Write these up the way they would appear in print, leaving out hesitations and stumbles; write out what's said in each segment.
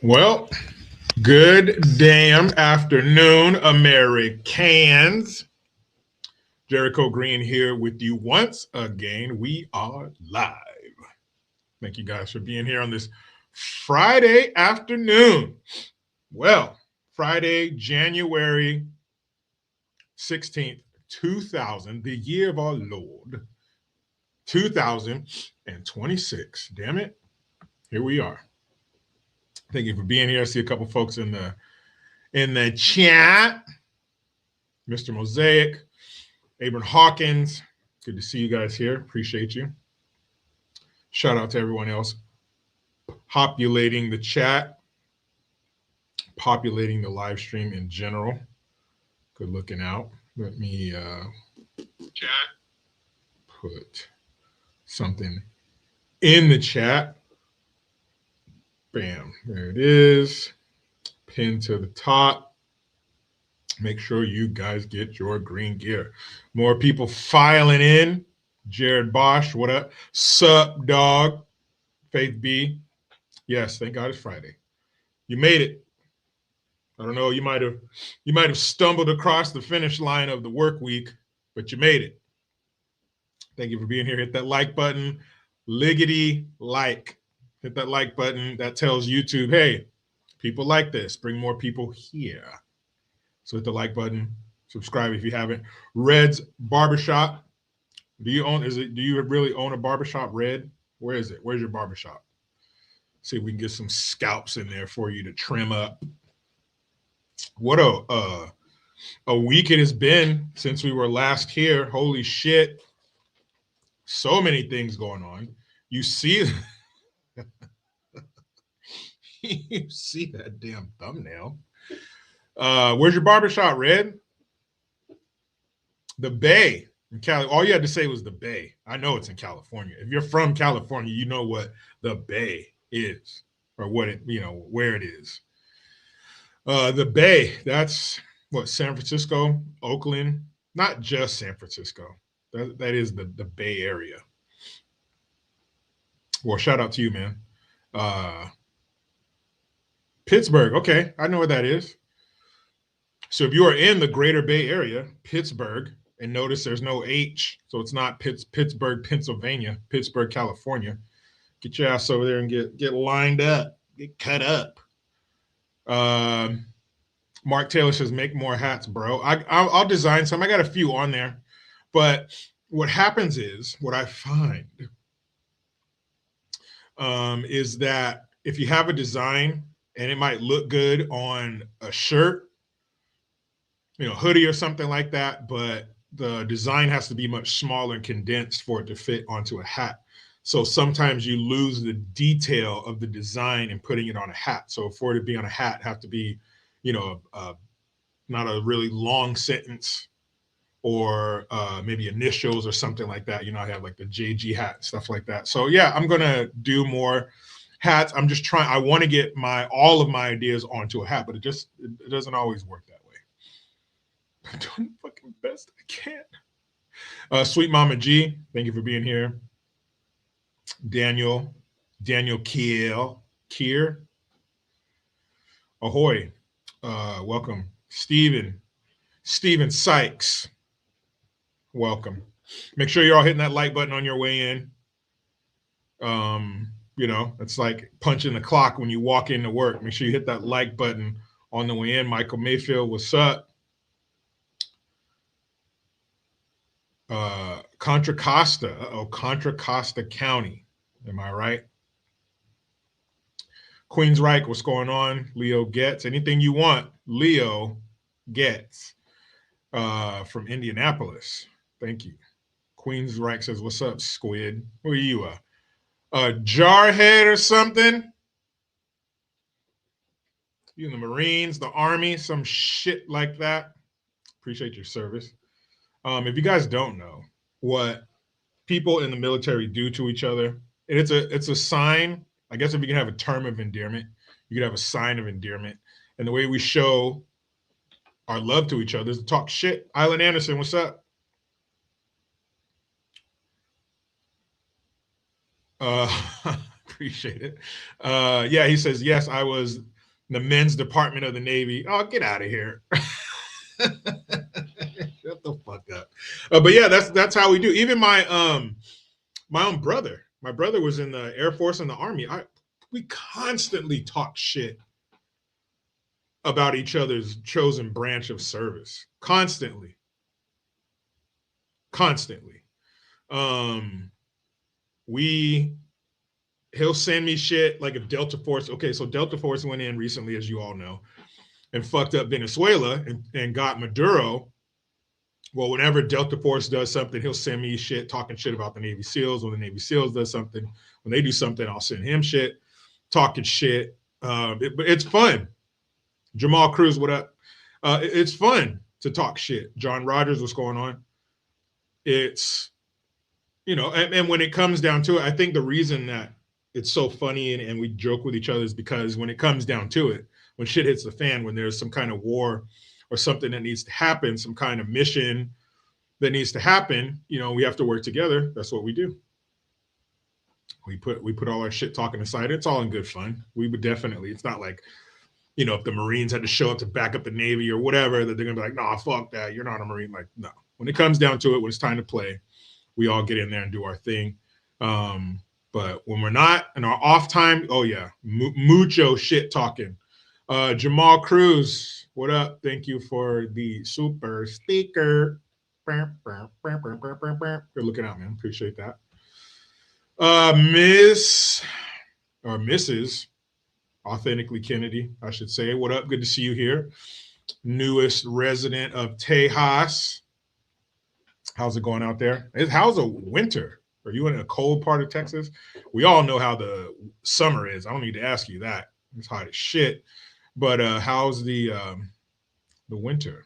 Well, good damn afternoon, Americans. Jericho Green here with you once again. We are live. Thank you guys for being here on this Friday afternoon. Well, Friday, January 16th, 2000, the year of our Lord, 2026. Damn it. Here we are. Thank you for being here. I see a couple folks in the chat. Mr. Mosaic, Abram Hawkins. Good to see you guys here. Appreciate you. Shout out to everyone else populating the chat, populating the live stream in general. Good looking out. Let me chat. Put something in the chat. Bam. There it is. Pin to the top. Make sure you guys get your green gear. More people filing in. Jared Bosch, what up? Sup, dog? Faith B. Yes, thank God it's Friday. You made it. I don't know, you might have stumbled across the finish line of the work week, but you made it. Thank you for being here. Hit that like button. Liggity like. Hit that like button. That tells YouTube, hey, people like this. Bring more people here. So hit the like button. Subscribe if you haven't. Red's Barbershop. Do you really own a barbershop, Red? Where is it? Where's your barbershop? See if we can get some scalps in there for you to trim up. What a week it has been since we were last here. Holy shit. So many things going on. You see you see that damn thumbnail. Where's your barbershop, Red? The Bay. In Cali, all you had to say was the Bay. I know it's in California. If you're from California, you know what the Bay is, or what it, where it is. The Bay, that's what, San Francisco, Oakland, not just San Francisco. That is the Bay Area. Well, shout out to you, man. Pittsburgh, okay, I know what that is. So if you are in the greater Bay Area, Pittsburgh, and notice there's no H, so it's not Pittsburgh, Pennsylvania, Pittsburgh, California. Get your ass over there and get lined up, get cut up. Mark Taylor says, make more hats, bro. I'll design some. I got a few on there. But what happens is, what I find is that if you have a design and it might look good on a shirt, hoodie or something like that, but the design has to be much smaller and condensed for it to fit onto a hat. So sometimes you lose the detail of the design and putting it on a hat. So for it to be on a hat, have to be, not a really long sentence, or maybe initials or something like that. I have like the JG hat and stuff like that. So yeah, I'm gonna do more hats. I'm just trying. I want to get all of my ideas onto a hat, but it doesn't always work that way. I'm doing the fucking best I can. Sweet Mama G, thank you for being here. Daniel Kier. Ahoy. Welcome. Steven Sykes. Welcome. Make sure you're all hitting that like button on your way in. It's like punching the clock when you walk into work. Make sure you hit that like button on the way in. Michael Mayfield, what's up? Contra Costa. Contra Costa County. Am I right? Queensryche, what's going on? Leo Getz. Anything you want, Leo Getz from Indianapolis. Thank you. Queensryche says, what's up, Squid? Who are you? A jarhead or something? You in the Marines, the Army, some shit like that? Appreciate your service. If you guys don't know what people in the military do to each other, and it's a sign. I guess if you can have a term of endearment, you could have a sign of endearment. And the way we show our love to each other is to talk shit. Island Anderson, what's up? Appreciate it. Yeah, he says, yes, I was The men's department of the Navy. Oh, get out of here. Shut the fuck up. But yeah, that's how we do. Even my own brother. My brother was in the Air Force and the Army. We constantly talk shit about each other's chosen branch of service. Constantly. Constantly. Um we He'll send me shit like if Delta Force. Okay, so Delta Force went in recently, as you all know, and fucked up Venezuela and got Maduro. Well, whenever Delta Force does something, he'll send me shit talking shit about the Navy SEALs. When the Navy SEALs does something, when they do something, I'll send him shit talking shit. But it's fun. Jamal Cruz, what up? It's fun to talk shit. John Rogers, what's going on? It's, and when it comes down to it, I think the reason that it's so funny and we joke with each other is because when it comes down to it, when shit hits the fan, when there's some kind of war or something that needs to happen, some kind of mission that needs to happen, we have to work together. That's what we do. We put all our shit talking aside. It's all in good fun. We would definitely, it's not like, if the Marines had to show up to back up the Navy or whatever, that they're gonna be like, nah, fuck that. You're not a Marine. Like, no. When it comes down to it, when it's time to play, we all get in there and do our thing. But when we're not in our off time, oh yeah, mucho shit talking. Jamal Cruz, what up? Thank you for the super sticker. You're looking out, man. Appreciate that. Miss or Mrs. Authentically Kennedy, I should say. What up? Good to see you here. Newest resident of Tejas. How's it going out there? How's the winter? Are you in a cold part of Texas? We all know how the summer is. I don't need to ask you that. It's hot as shit. But how's the winter?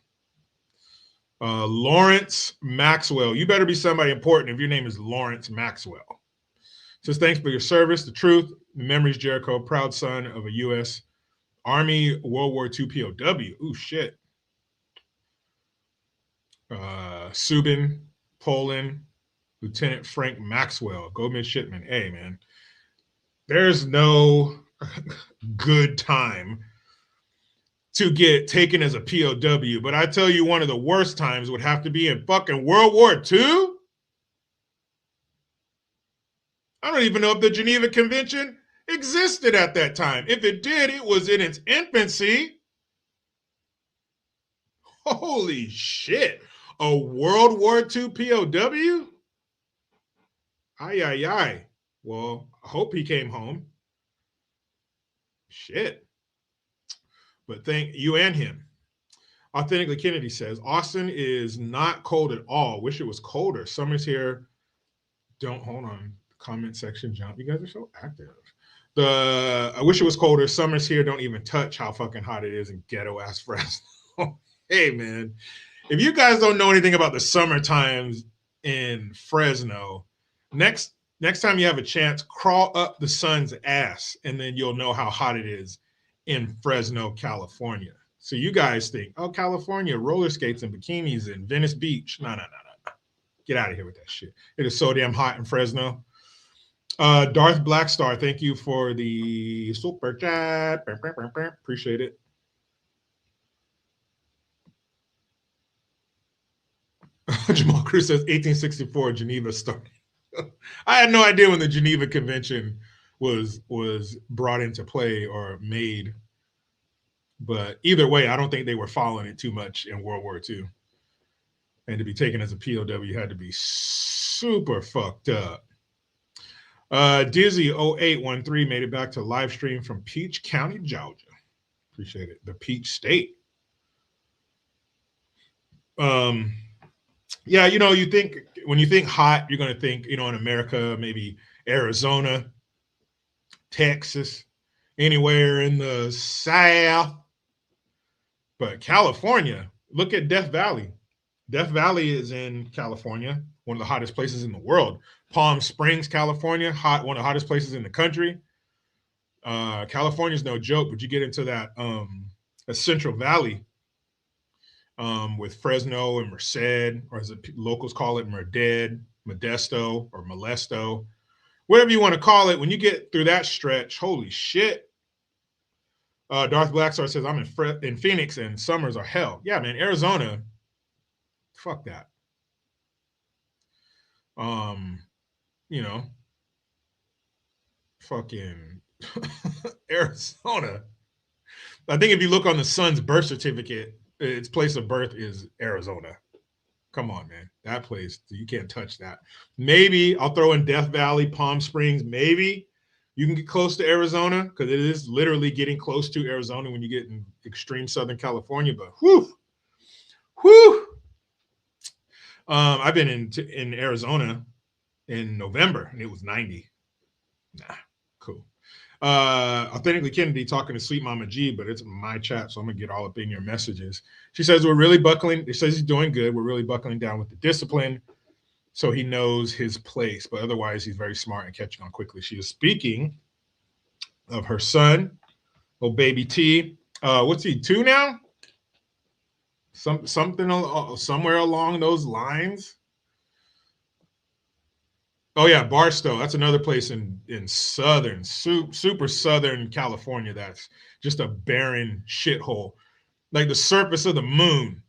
Lawrence Maxwell. You better be somebody important if your name is Lawrence Maxwell. Says, thanks for your service, the truth, the memories, Jericho, proud son of a U.S. Army World War II POW. Ooh, shit. Subin, Poland, Lieutenant Frank Maxwell, go midshipman. Hey, man, there's no good time to get taken as a POW, but I tell you, one of the worst times would have to be in fucking World War II. I don't even know if the Geneva Convention existed at that time. If it did, it was in its infancy. Holy shit. A World War II POW? Ay, ay, ay. Well, I hope he came home. Shit. But thank you and him. Authentically Kennedy says, Austin is not cold at all. Wish it was colder. Summer's here. Don't, hold on. Comment section jump. You guys are so active. I wish it was colder. Summer's here. Don't even touch how fucking hot it is in ghetto ass Fresno. Hey, man. If you guys don't know anything about the summer times in Fresno, next time you have a chance, crawl up the sun's ass, and then you'll know how hot it is in Fresno, California. So you guys think, oh, California, roller skates and bikinis and Venice Beach. No. Get out of here with that shit. It is so damn hot in Fresno. Darth Blackstar, thank you for the super chat. Appreciate it. Jamal Cruz says 1864 Geneva started. I had no idea when the Geneva Convention was brought into play or made. But either way, I don't think they were following it too much in World War II. And to be taken as a POW had to be super fucked up. Dizzy0813 made it back to live stream from Peach County, Georgia. Appreciate it. The Peach State. Yeah, you think when you think hot, you're going to think, in America, maybe Arizona, Texas, anywhere in the South. But California, look at Death Valley. Death Valley is in California, one of the hottest places in the world. Palm Springs, California, one of the hottest places in the country. California is no joke, but you get into that Central Valley with Fresno and Merced, or as the locals call it, Merded, Modesto, or Molesto, whatever you want to call it. When you get through that stretch, holy shit. Darth Blackstar says, I'm in Phoenix and summers are hell. Yeah, man, Arizona, fuck that. Um, you know, fucking Arizona. I think if you look on the son's birth certificate, its place of birth is Arizona. Come on, man. That place, you can't touch that. Maybe I'll throw in Death Valley, Palm Springs. Maybe you can get close to Arizona because it is literally getting close to Arizona when you get in extreme Southern California. But whew, whew. I've been in Arizona in November and it was 90. Nah, cool. Authentically Kennedy talking to Sweet Mama G, but it's my chat, so I'm gonna get all up in your messages. She says we're really buckling. It says he's doing good. We're really buckling down with the discipline, so he knows his place. But otherwise, he's very smart and catching on quickly. She is speaking of her son, oh baby T. What's he 2 now? Something somewhere along those lines. Oh yeah, Barstow. That's another place in southern, super southern California. That's just a barren shithole. Like the surface of the moon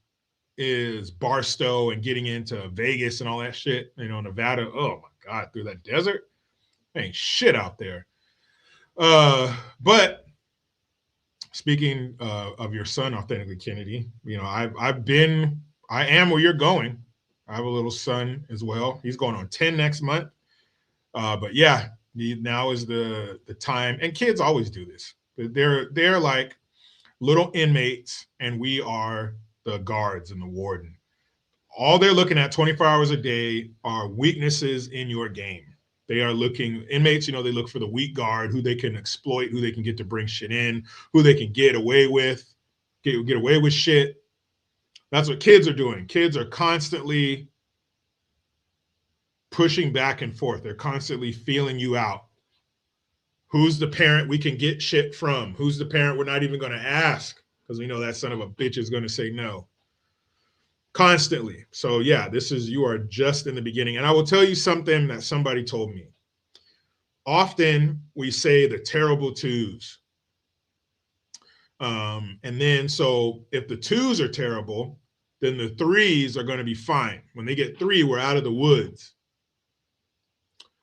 is Barstow and getting into Vegas and all that shit. You know, Nevada. Oh my god, through that desert, ain't shit out there. But speaking of your son, authentically Kennedy, you know, I am where you're going. I have a little son as well. He's going on 10 next month. But yeah, now is the time, and kids always do this. They're like little inmates, and we are the guards and the warden. All they're looking at 24 hours a day are weaknesses in your game. They are looking inmates, you know, they look for the weak guard, who they can exploit, who they can get to bring shit in, who they can get away with, get away with shit. That's what kids are doing. Kids are constantly pushing back and forth. They're constantly feeling you out. Who's the parent we can get shit from? Who's the parent we're not even going to ask? Because we know that son of a bitch is going to say no. Constantly. So yeah, you are just in the beginning. And I will tell you something that somebody told me. Often we say the terrible twos. And then so if the twos are terrible, then the threes are going to be fine. When they get 3, we're out of the woods.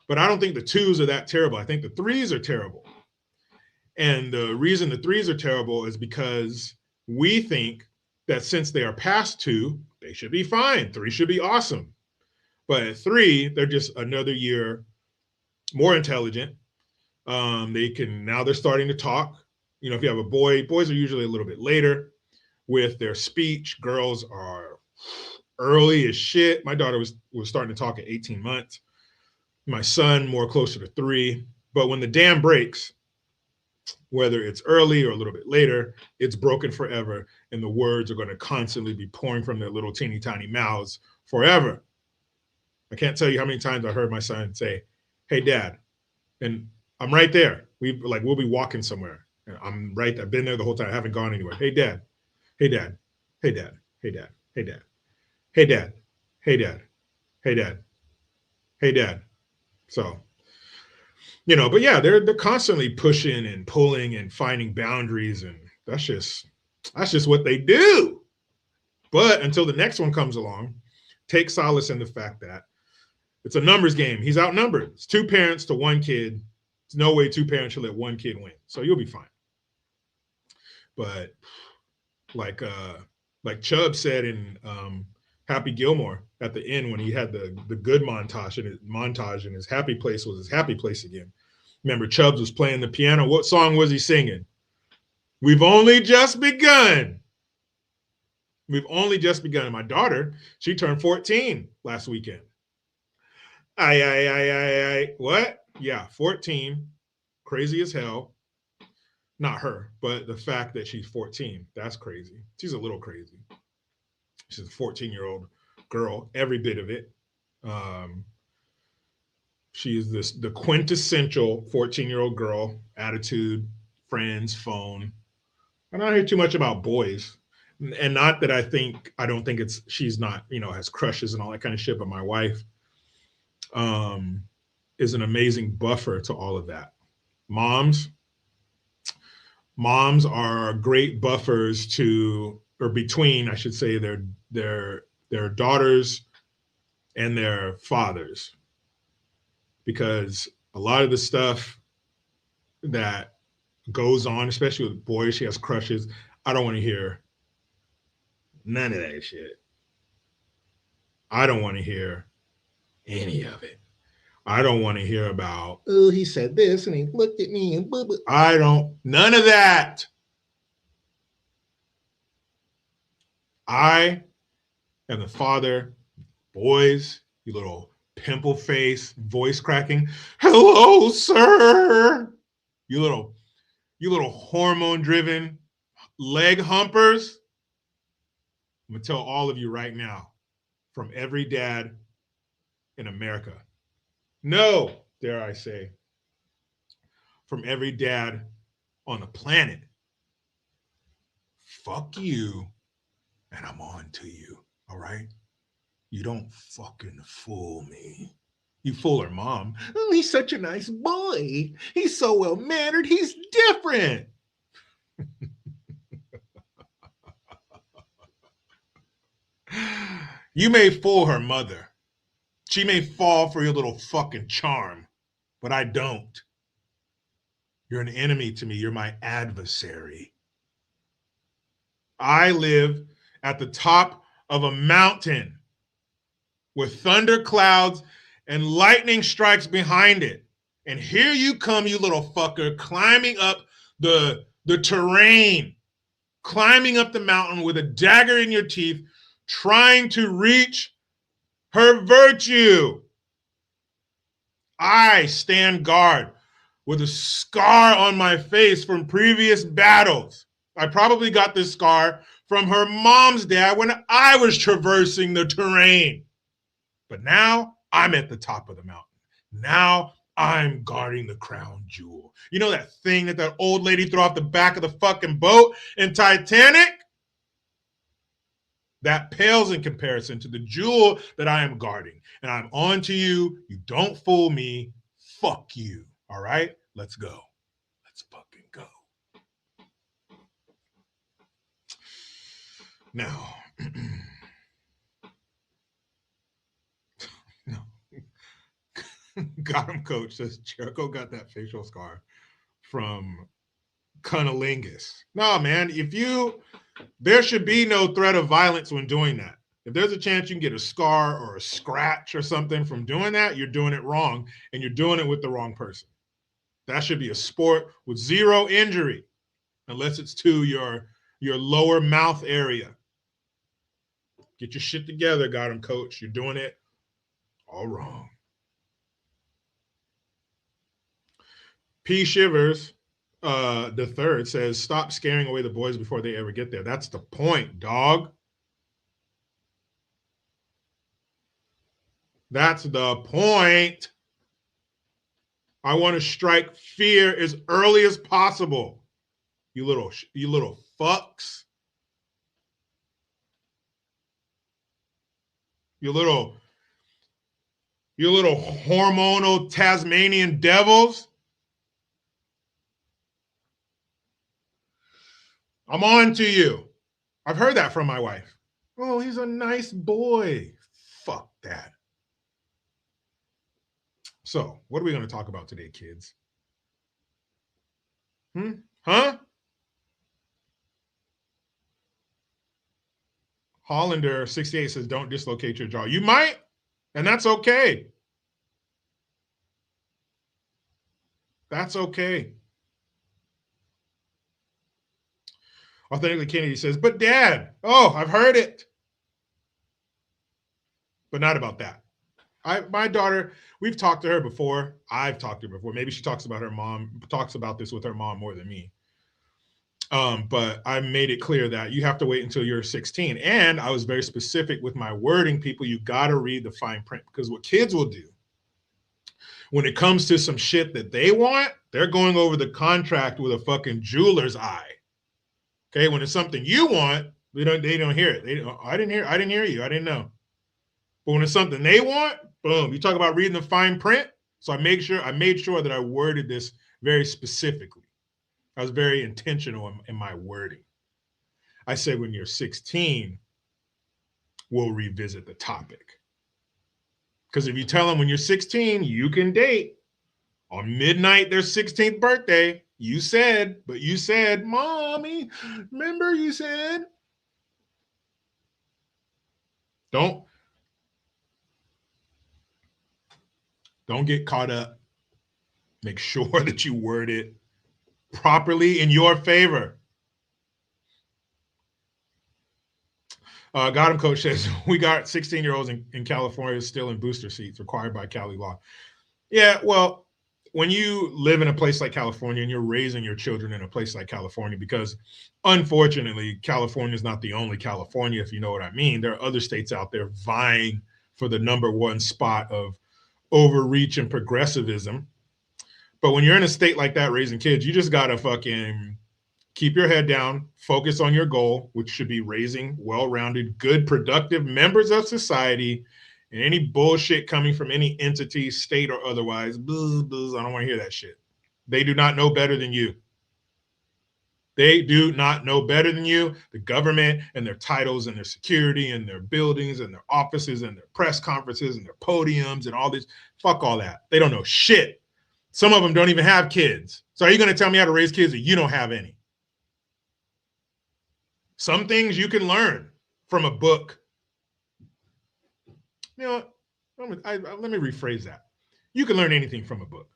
But I don't think the twos are that terrible. I think the threes are terrible. And the reason the threes are terrible is because we think that since they are past 2, they should be fine. 3 should be awesome. But at 3, they're just another year more intelligent. They're starting to talk. You know, if you have a boy, boys are usually a little bit later with their speech. Girls are early as shit. My daughter was starting to talk at 18 months. My son more closer to 3. But when the dam breaks, whether it's early or a little bit later, it's broken forever. And the words are going to constantly be pouring from their little teeny tiny mouths forever. I can't tell you how many times I heard my son say, "Hey, Dad," and I'm right there. We'll be walking somewhere, and I'm right. I've been there the whole time. I haven't gone anywhere. "Hey, Dad. Hey, Dad. Hey, Dad. Hey, Dad. Hey, Dad. Hey, Dad. Hey, Dad. Hey, Dad. Hey, Dad." So, you know, but yeah, they're constantly pushing and pulling and finding boundaries, and that's just what they do. But until the next one comes along, take solace in the fact that it's a numbers game. He's outnumbered. It's 2 parents to 1 kid. There's no way 2 parents should let 1 kid win. So you'll be fine. But like Chubb said in Happy Gilmore at the end when he had the good montage and his happy place was his happy place again. Remember, Chubbs was playing the piano. What song was he singing? We've only just begun. We've only just begun. And my daughter, she turned 14 last weekend. What? Yeah, 14. Crazy as hell. Not her, but the fact that she's 14. That's crazy. She's a little crazy. She's a 14-year-old girl, every bit of it. She's the quintessential 14-year-old girl, attitude, friends, phone. I don't hear too much about boys. And not that I don't think she's not, you know, has crushes and all that kind of shit, but my wife is an amazing buffer to all of that. Moms, Moms are great buffers to, or between, I should say, their daughters and their fathers, because a lot of the stuff that goes on, especially with boys, she has crushes. I don't want to hear none of that shit. I don't want to hear any of it. I don't want to hear about, oh, he said this and he looked at me and blah, blah. I don't, none of that. I am the father. Boys, you little pimple face, voice cracking. Hello, sir. You little hormone driven leg humpers. I'm gonna tell all of you right now, from every dad in America. No, dare I say, from every dad on the planet. Fuck you, and I'm on to you. All right? You don't fucking fool me. You fool her mom. Oh, he's such a nice boy. He's so well mannered. He's different. You may fool her mother. She may fall for your little fucking charm, but I don't. You're an enemy to me. You're my adversary. I live at the top of a mountain with thunder clouds and lightning strikes behind it. And here you come, you little fucker, climbing up the terrain, climbing up the mountain with a dagger in your teeth, trying to reach her virtue. I stand guard with a scar on my face from previous battles. I probably got this scar from her mom's dad when I was traversing the terrain. But now I'm at the top of the mountain. Now I'm guarding the crown jewel. You know that thing that old lady threw off the back of the fucking boat in Titanic? That pales in comparison to the jewel that I am guarding. And I'm on to you. You don't fool me. Fuck you. All right? Let's go. Let's fucking go. Now, no. Got him, coach. Says Jericho got that facial scar from cunnilingus. No, man. There should be no threat of violence when doing that. If there's a chance you can get a scar or a scratch or something from doing that, you're doing it wrong, and you're doing it with the wrong person. That should be a sport with zero injury, unless it's to your lower mouth area. Get your shit together, got him, coach. You're doing it all wrong. P. Shivers, the third, says, stop scaring away the boys before they ever get there. That's the point, dog. That's the point. I want to strike fear as early as possible. You little fucks. You little hormonal Tasmanian devils. I'm on to you. I've heard that from my wife. Oh, he's a nice boy. Fuck that. So, what are we going to talk about today, kids? Huh? Hollander 68 says, don't dislocate your jaw. You might, and that's okay. That's okay. Authentically Kennedy says, but Dad, oh, I've heard it. But not about that. My daughter, we've talked to her before. I've talked to her before. Maybe she talks about this with her mom more than me. But I made it clear that you have to wait until you're 16. And I was very specific with my wording, people. You got to read the fine print, because what kids will do when it comes to some shit that they want, they're going over the contract with a fucking jeweler's eye. Okay, when it's something you want, they don't hear it. I didn't hear you. I didn't know. But when it's something they want, boom. You talk about reading the fine print. So I made sure that I worded this very specifically. I was very intentional in my wording. I said, when you're 16, we'll revisit the topic. Because if you tell them when you're 16, you can date, on midnight, their 16th birthday, you said, Mommy, remember you said, don't get caught up. Make sure that you word it properly in your favor. Gotham Coach says, we got 16-year-olds in California still in booster seats required by Cali law. Yeah, well, when you live in a place like California and you're raising your children in a place like California, because unfortunately, California is not the only California, if you know what I mean. There are other states out there vying for the number one spot of overreach and progressivism. But when you're in a state like that raising kids, you just got to fucking keep your head down, focus on your goal, which should be raising well-rounded, good, productive members of society. And any bullshit coming from any entity, state or otherwise, buzz, buzz, I don't want to hear that shit. They do not know better than you. They do not know better than you. The government and their titles and their security and their buildings and their offices and their press conferences and their podiums and all this, fuck all that. They don't know shit. Some of them don't even have kids. So are you going to tell me how to raise kids if you don't have any? Some things you can learn from a book. You know, let me rephrase that. You can learn anything from a book,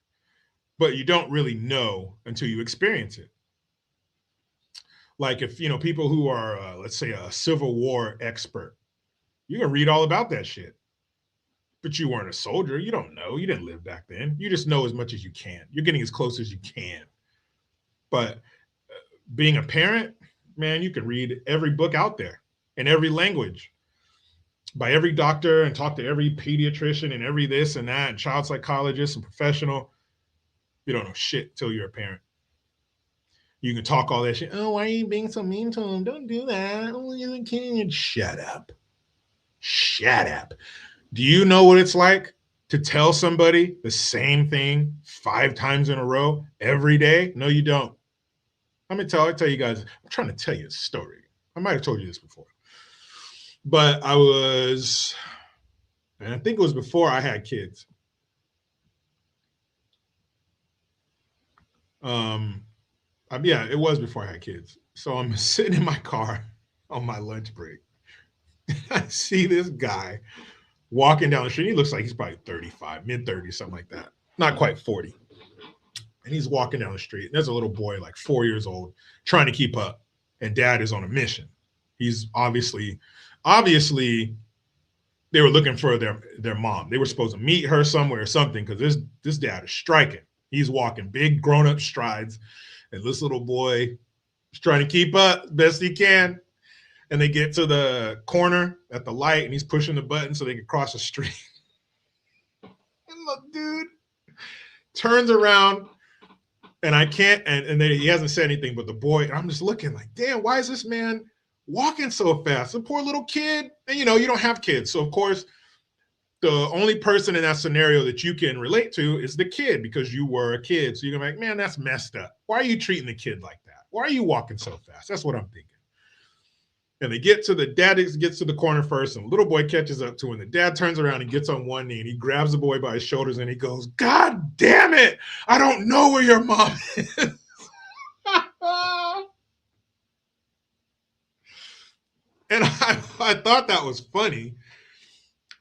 but you don't really know until you experience it. Like if, people who are, let's say, a Civil War expert, you can read all about that shit. But you weren't a soldier. You don't know. You didn't live back then. You just know as much as you can. You're getting as close as you can. But being a parent, man, you can read every book out there in every language by every doctor and talk to every pediatrician and every this and that and child psychologist and professional. You don't know shit till you're a parent. You can talk all that shit. Oh, why are you being so mean to him? Don't do that. Oh, you're a kid. Shut up. Shut up. Do you know what it's like to tell somebody the same thing 5 times in a row every day? No, you don't. I'll tell you guys, I'm trying to tell you a story. I might have told you this before. But and I think it was before I had kids. Yeah, it was before I had kids. So I'm sitting in my car on my lunch break. I see this guy walking down the street. He looks like he's probably 35, mid-30s, something like that. Not quite 40. And he's walking down the street. And there's a little boy, like 4 years old, trying to keep up. And dad is on a mission. He's obviously, they were looking for their mom. They were supposed to meet her somewhere or something because this dad is striking. He's walking big grown-up strides. And this little boy is trying to keep up best he can. And they get to the corner at the light, and he's pushing the button so they can cross the street. And look, dude turns around, and I can't, and he hasn't said anything, but the boy, and I'm just looking like, damn, why is this man walking so fast? The poor little kid. And, you don't have kids. So, of course, the only person in that scenario that you can relate to is the kid because you were a kid. So you're going to be like, man, that's messed up. Why are you treating the kid like that? Why are you walking so fast? That's what I'm thinking. And dad gets to the corner first, and the little boy catches up to him. And the dad turns around and gets on one knee, and he grabs the boy by his shoulders, and he goes, God damn it, I don't know where your mom is. And I thought that was funny,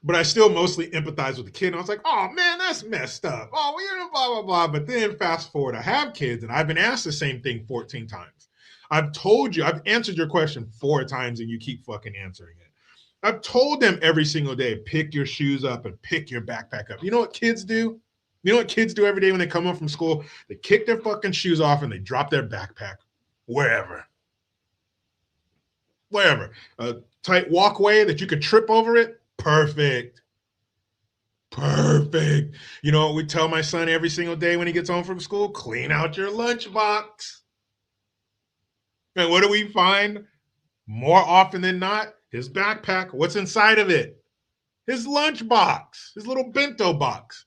but I still mostly empathize with the kid. And I was like, oh, man, that's messed up. Oh, we're blah, blah, blah. But then fast forward, I have kids, and I've been asked the same thing 14 times. I've answered your question 4 times and you keep fucking answering it. I've told them every single day, pick your shoes up and pick your backpack up. You know what kids do? You know what kids do every day when they come home from school? They kick their fucking shoes off and they drop their backpack wherever. A tight walkway that you could trip over it. Perfect. You know what we tell my son every single day when he gets home from school? Clean out your lunchbox. And what do we find more often than not? His backpack. What's inside of it? His lunchbox, his little bento box.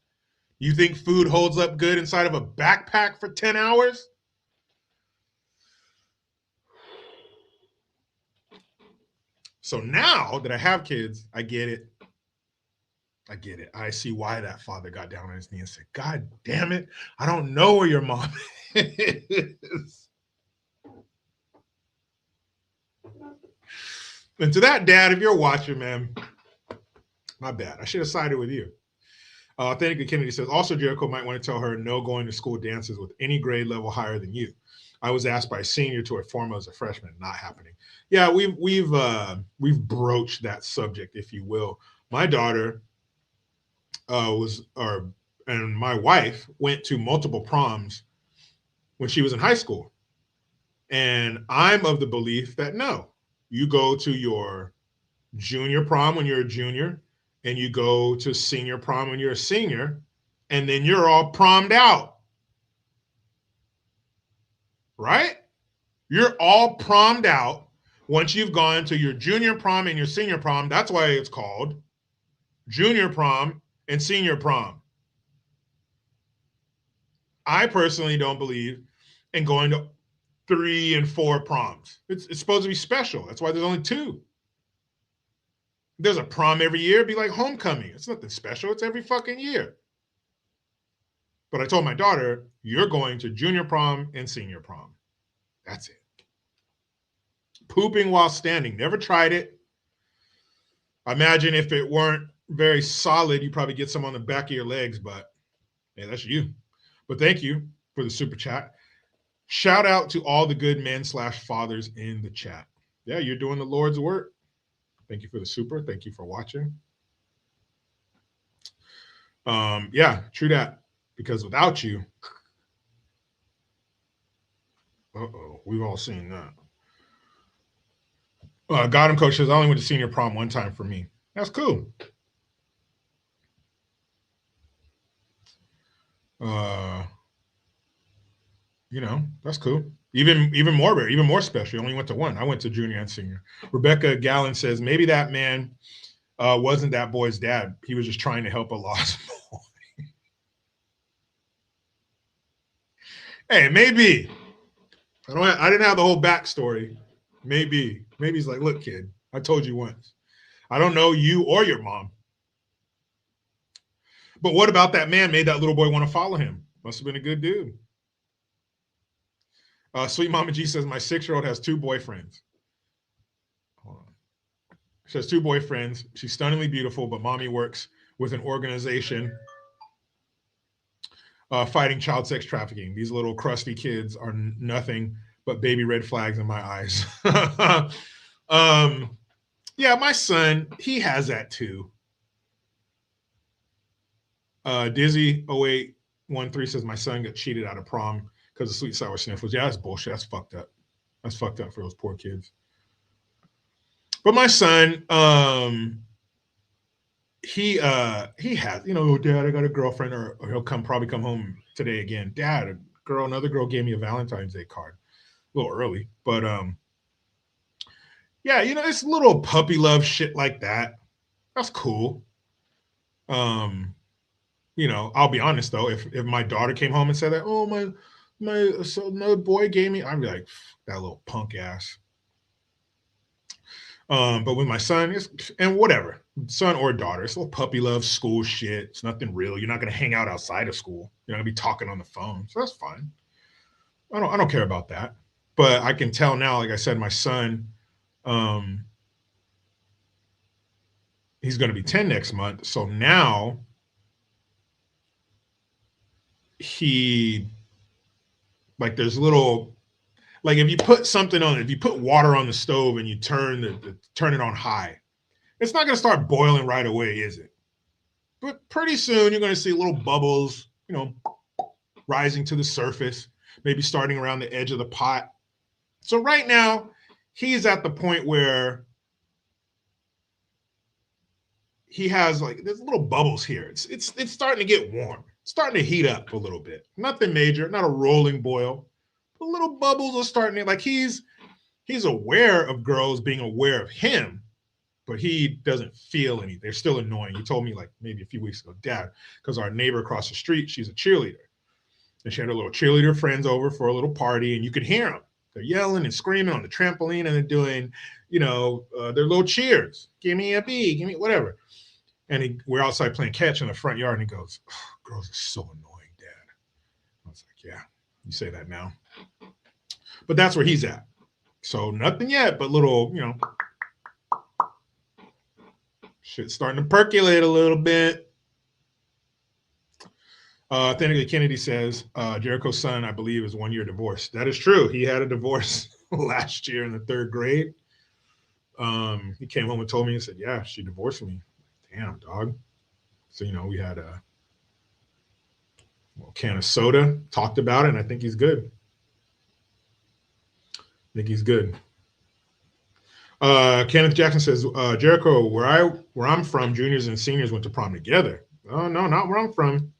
You think food holds up good inside of a backpack for 10 hours? So now that I have kids, I get it. I get it. I see why that father got down on his knee and said, God damn it, I don't know where your mom is. And to that dad, if you're watching, man, my bad. I should have sided with you. Authentic Kennedy says, also Jericho might want to tell her no going to school dances with any grade level higher than you. I was asked by a senior to inform as a freshman. Not happening. Yeah, we've broached that subject, if you will. My daughter and my wife went to multiple proms when she was in high school. And I'm of the belief that no, you go to your junior prom when you're a junior, and you go to senior prom when you're a senior, and then you're all prommed out. Right? You're all prommed out once you've gone to your junior prom and your senior prom. That's why it's called junior prom and senior prom. I personally don't believe in going to 3 and 4 proms. It's supposed to be special. That's why there's only 2. There's a prom every year. It'd be like homecoming. It's nothing special. It's every fucking year. But I told my daughter, you're going to junior prom and senior prom. That's it. Pooping while standing. Never tried it. I imagine if it weren't very solid, you probably get some on the back of your legs, but yeah, that's you. But thank you for the super chat. Shout out to all the good men / fathers in the chat. Yeah, you're doing the Lord's work. Thank you for the super. Thank you for watching. Yeah, true that. Because without you, we've all seen that. Gotham Coach says, I only went to senior prom one time for me. That's cool. That's cool. Even more special. You only went to one. I went to junior and senior. Rebecca Gallen says, maybe that man wasn't that boy's dad. He was just trying to help a lost boy. Hey, maybe. I didn't have the whole backstory. Maybe he's like, look, kid, I told you once. I don't know you or your mom. But what about that man made that little boy want to follow him? Must have been a good dude. Sweet Mama G says, my 6-year-old has 2 boyfriends. Hold on. She has 2 boyfriends. She's stunningly beautiful, but mommy works with an organization fighting child sex trafficking. These little crusty kids are nothing but baby red flags in my eyes. Yeah, my son, he has that too. Dizzy 0813 says, my son got cheated out of prom because of sweet sour sniffles. Yeah, that's bullshit. That's fucked up. That's fucked up for those poor kids. But my son, he has, Dad, I got a girlfriend, or he'll probably come home today again. Dad, another girl gave me a Valentine's Day card. A little early, but yeah, it's little puppy love shit like that. That's cool. I'll be honest though, if my daughter came home and said that, oh, my boy gave me, I'd be like, that little punk ass. But with my son, and whatever, son or daughter, it's little puppy love school shit. It's nothing real. You're not going to hang out outside of school. You're not going to be talking on the phone. So that's fine. I don't care about that. But I can tell now, like I said, my son, he's going to be 10 next month. So now there's little, like if you put something on it, if you put water on the stove and you turn it on high, it's not going to start boiling right away, is it? But pretty soon you're going to see little bubbles, rising to the surface, maybe starting around the edge of the pot. So right now he's at the point where he has like there's little bubbles here. It's starting to get warm. It's starting to heat up a little bit. Nothing major, not a rolling boil. But little bubbles are starting to, like he's aware of girls being aware of him, but he doesn't feel anything. They're still annoying. He told me like maybe a few weeks ago, Dad, because our neighbor across the street, she's a cheerleader. And she had her little cheerleader friends over for a little party, and you could hear them. They're yelling and screaming on the trampoline, and they're doing, their little cheers. Give me a B, give me whatever. And we're outside playing catch in the front yard, and he goes, oh, girls are so annoying, Dad. I was like, yeah, you say that now. But that's where he's at. So nothing yet, but little, shit's starting to percolate a little bit. Authentically Kennedy says, Jericho's son, I believe, is 1 year divorce. That is true. He had a divorce last year in the 3rd grade. He came home and told me, he said, yeah, she divorced me. Damn, dog. So, we had a can of soda, talked about it, and I think he's good. Kenneth Jackson says, Jericho, where I'm from, juniors and seniors went to prom together. Oh, no, not where I'm from.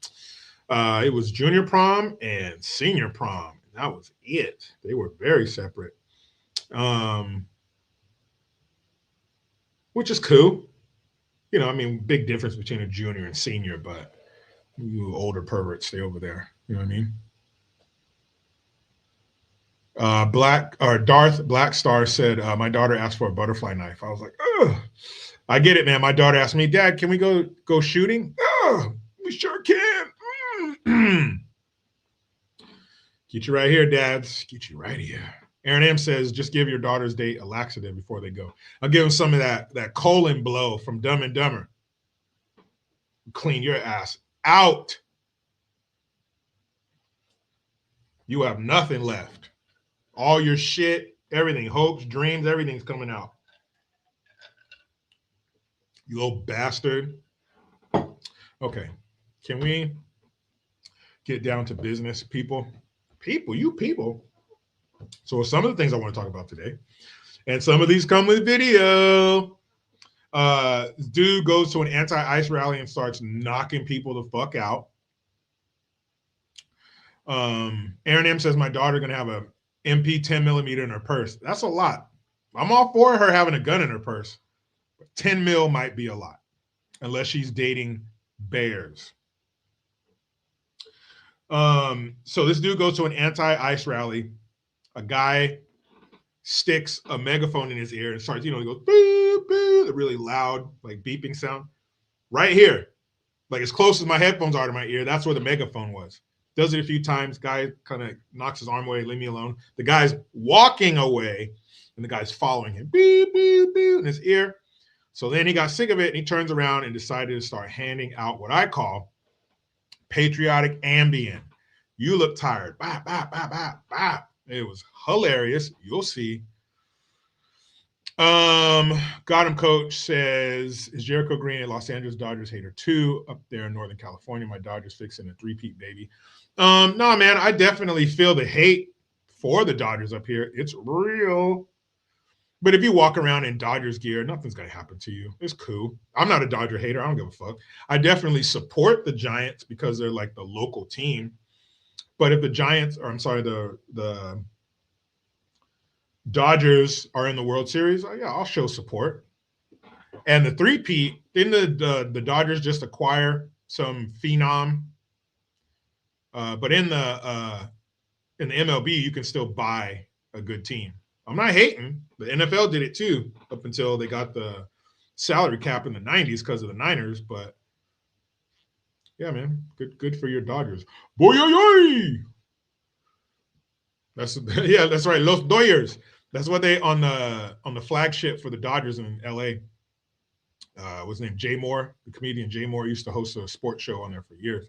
It was junior prom and senior prom. That was it. They were very separate, which is cool. Big difference between a junior and senior, but you older perverts stay over there. You know what I mean? Darth Black Star said, my daughter asked for a butterfly knife. I was like, ugh. I get it, man. My daughter asked me, Dad, can we go shooting? Ugh, we sure can. Get you right here, dads. Get you right here. Aaron M says, just give your daughter's date a laxative before they go. I'll give them some of that colon blow from Dumb and Dumber. Clean your ass out. You have nothing left. All your shit, everything, hopes, dreams, everything's coming out. You little bastard. Okay. Can we get down to business, people? You people. So some of the things I want to talk about today, and some of these come with video. Dude goes to an anti-ICE rally and starts knocking people the fuck out. Aaron M says, my daughter going to have a MP 10 millimeter in her purse. That's a lot. I'm all for her having a gun in her purse. But 10 mil might be a lot, unless she's dating bears. So this dude goes to an anti-ICE rally. A guy sticks a megaphone in his ear and starts, he goes, beep, beep, the really loud, like beeping sound. Right here, like as close as my headphones are to my ear, that's where the megaphone was. Does it a few times. Guy kind of knocks his arm away, leave me alone. The guy's walking away, and the guy's following him, beep, beep, beep, in his ear. So then he got sick of it, and he turns around and decided to start handing out what I call Patriotic Ambien. You look tired. Bop, bop, bop, bop, bop. It was hilarious. You'll see. Gotham Coach says, is Jericho Green a Los Angeles Dodgers hater too? Up there in Northern California, my Dodgers fixing a three-peat, baby. No, man, I definitely feel the hate for the Dodgers up here. It's real. But if you walk around in Dodgers gear, nothing's going to happen to you. It's cool. I'm not a Dodger hater. I don't give a fuck. I definitely support the Giants because they're like the local team. But if the Giants, or I'm sorry, the Dodgers are in the World Series, yeah, I'll show support. And the three-peat, didn't the Dodgers just acquire some phenom? But in the MLB, you can still buy a good team. I'm not hating. The NFL did it too up until they got the salary cap in the 90s because of the Niners. But yeah, man, good for your Dodgers. Boy, oy, oy. That's right. Los Doyers. That's what they on the flagship for the Dodgers in LA. Was named Jay Moore. The comedian Jay Moore used to host a sports show on there for years,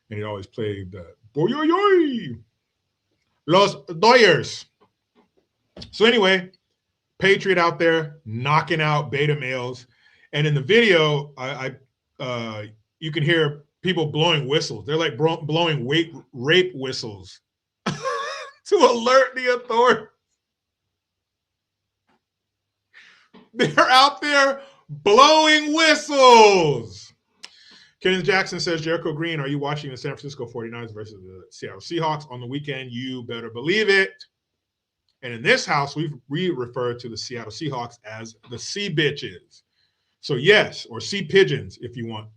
and he always played Boy, oy, oy. Los Doyers. So anyway, Patriot out there knocking out beta males, and in the video, you can hear people blowing whistles. They're like blowing rape whistles to alert the authorities. They're out there blowing whistles. Kenneth Jackson says, Jericho Green, are you watching the San Francisco 49ers versus the Seattle Seahawks on the weekend? You better believe it. And in this house, we refer to the Seattle Seahawks as the Sea Bitches. So yes, or Sea Pigeons if you want.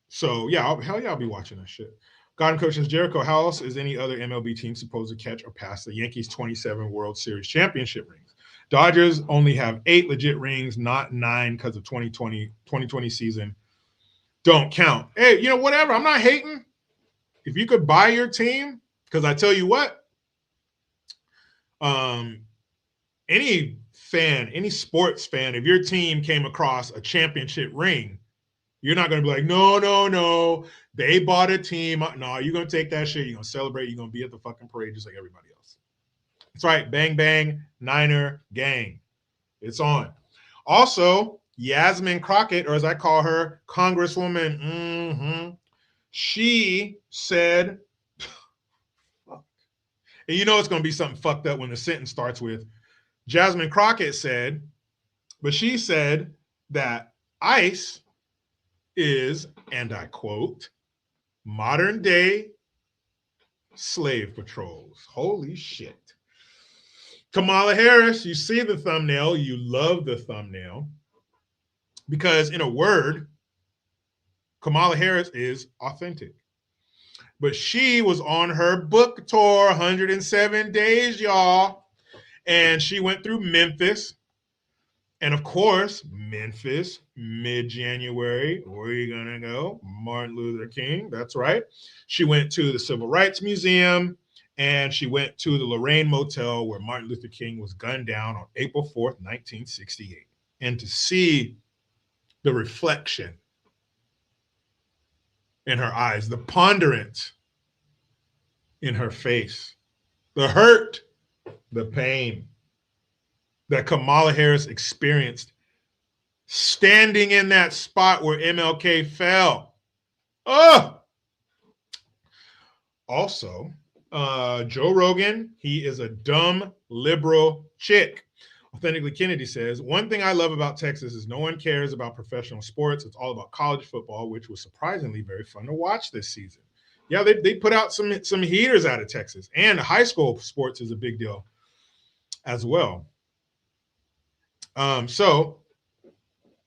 So yeah, hell yeah, I'll be watching that shit. Garden coach says, Jericho, how else is any other MLB team supposed to catch or pass the Yankees' 27 World Series championship rings? Dodgers only have 8 legit rings, not 9 because of 2020 season. Don't count. Hey, whatever. I'm not hating. If you could buy your team, because I tell you what, any fan, any sports fan, if your team came across a championship ring, you're not going to be like, no, they bought a team. No, you're going to take that shit. You're going to celebrate. You're going to be at the fucking parade just like everybody else. That's right. Bang, bang, Niner gang. It's on. Also, Yasmin Crockett, or as I call her, Congresswoman, she said, and it's going to be something fucked up when the sentence starts with, Jasmine Crockett said, but she said that ICE is, and I quote, modern day slave patrols. Holy shit. Kamala Harris, you see the thumbnail, you love the thumbnail, because in a word, Kamala Harris is authentic. But she was on her book tour, 107 days, y'all, and she went through Memphis. And of course, Memphis, mid-January, where are you going to go? Martin Luther King, that's right. She went to the Civil Rights Museum, and she went to the Lorraine Motel where Martin Luther King was gunned down on April 4th, 1968. And to see the reflection in her eyes, the ponderance in her face, the hurt, the pain that Kamala Harris experienced standing in that spot where MLK fell. Oh! Also, Joe Rogan, he is a dumb liberal chick. Authentically Kennedy says, one thing I love about Texas is no one cares about professional sports. It's all about college football, which was surprisingly very fun to watch this season. Yeah, they put out some heaters out of Texas, and high school sports is a big deal as well. So,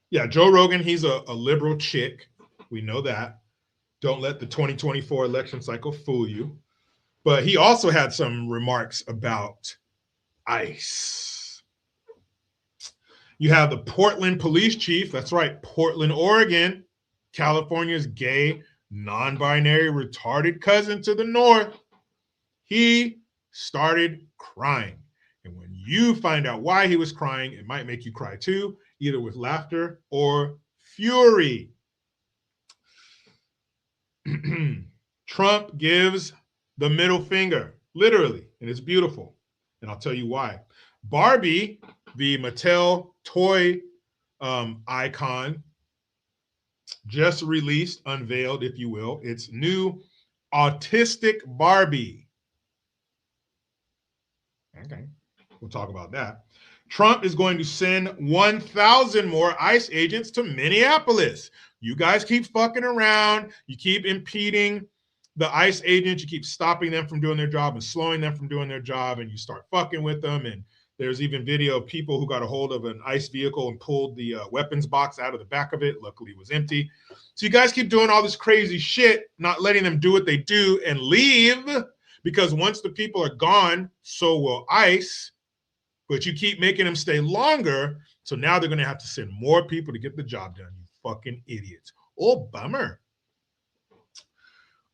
yeah, Joe Rogan, he's a liberal chick. We know that. Don't let the 2024 election cycle fool you. But he also had some remarks about ICE. You have the Portland police chief. That's right, Portland, Oregon, California's gay, non-binary, retarded cousin to the north. He started crying. And when you find out why he was crying, it might make you cry too, either with laughter or fury. Trump gives the middle finger, literally, and it's beautiful. And I'll tell you why. Barbie, the Mattel toy icon, just released, unveiled, if you will, its new autistic Barbie. Okay, we'll talk about that. Trump is going to send 1,000 more ICE agents to Minneapolis. You guys keep fucking around. You keep impeding the ICE agents. You keep stopping them from doing their job and slowing them from doing their job, and you start fucking with them. And there's even video of people who got a hold of an ICE vehicle and pulled the weapons box out of the back of it. Luckily, it was empty. So you guys keep doing all this crazy shit, not letting them do what they do and leave, because once the people are gone, so will ICE. But you keep making them stay longer, so now they're going to have to send more people to get the job done, you fucking idiots. Oh, bummer.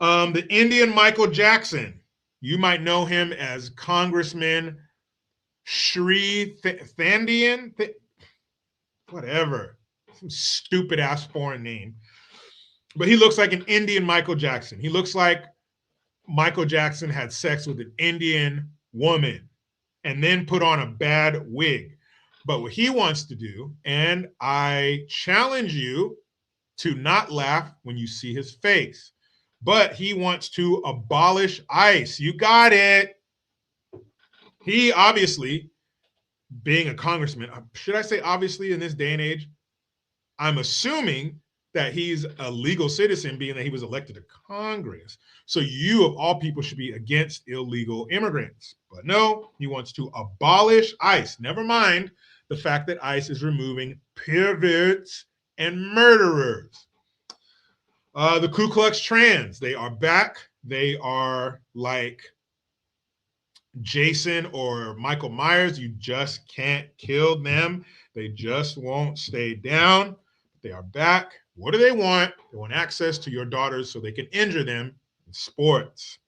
The Indian Michael Jackson. You might know him as Congressman Shri Thandian. Whatever. Some stupid-ass foreign name. But he looks like an Indian Michael Jackson. He looks like Michael Jackson had sex with an Indian woman and then put on a bad wig. But what he wants to do, and I challenge you to not laugh when you see his face, but he wants to abolish ICE. You got it. He obviously, being a congressman, should I say obviously in this day and age? I'm assuming that he's a legal citizen, being that he was elected to Congress. So you, of all people, should be against illegal immigrants. But no, he wants to abolish ICE. Never mind the fact that ICE is removing perverts and murderers. The Ku Klux Klans, they are back. they are like Jason or Michael Myers. You just can't kill them. They just won't stay down. They are back. What do they want? They want access to your daughters so they can injure them in sports.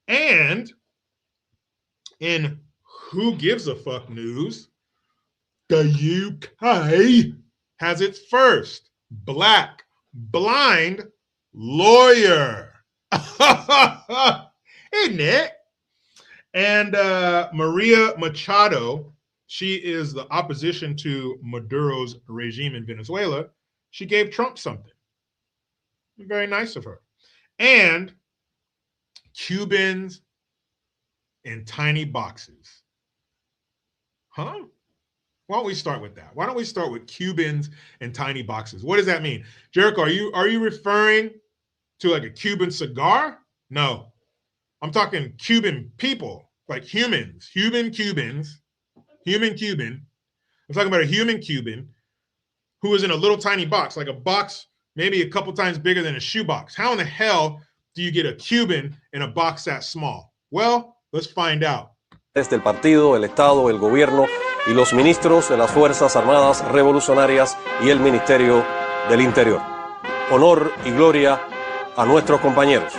And in Who Gives a Fuck news, the UK has its first black blind lawyer. Isn't it? And Maria Machado, she is the opposition to Maduro's regime in Venezuela. She gave Trump something. Very nice of her. And Cubans in tiny boxes. Huh? Why don't we start with that? Why don't we start with Cubans in tiny boxes? What does that mean? Jericho, are you referring to like a Cuban cigar? No. I'm talking Cuban people, like humans, human Cubans, human Cuban. I'm talking about a human Cuban who is in a little tiny box, like a box maybe a couple times bigger than a shoebox. How in the hell do you get a Cuban in a box that small? Well, let's find out. Desde el partido, el Estado, el gobierno y los ministros de las Fuerzas Armadas Revolucionarias y el Ministerio del Interior. Honor y gloria a nuestros compañeros.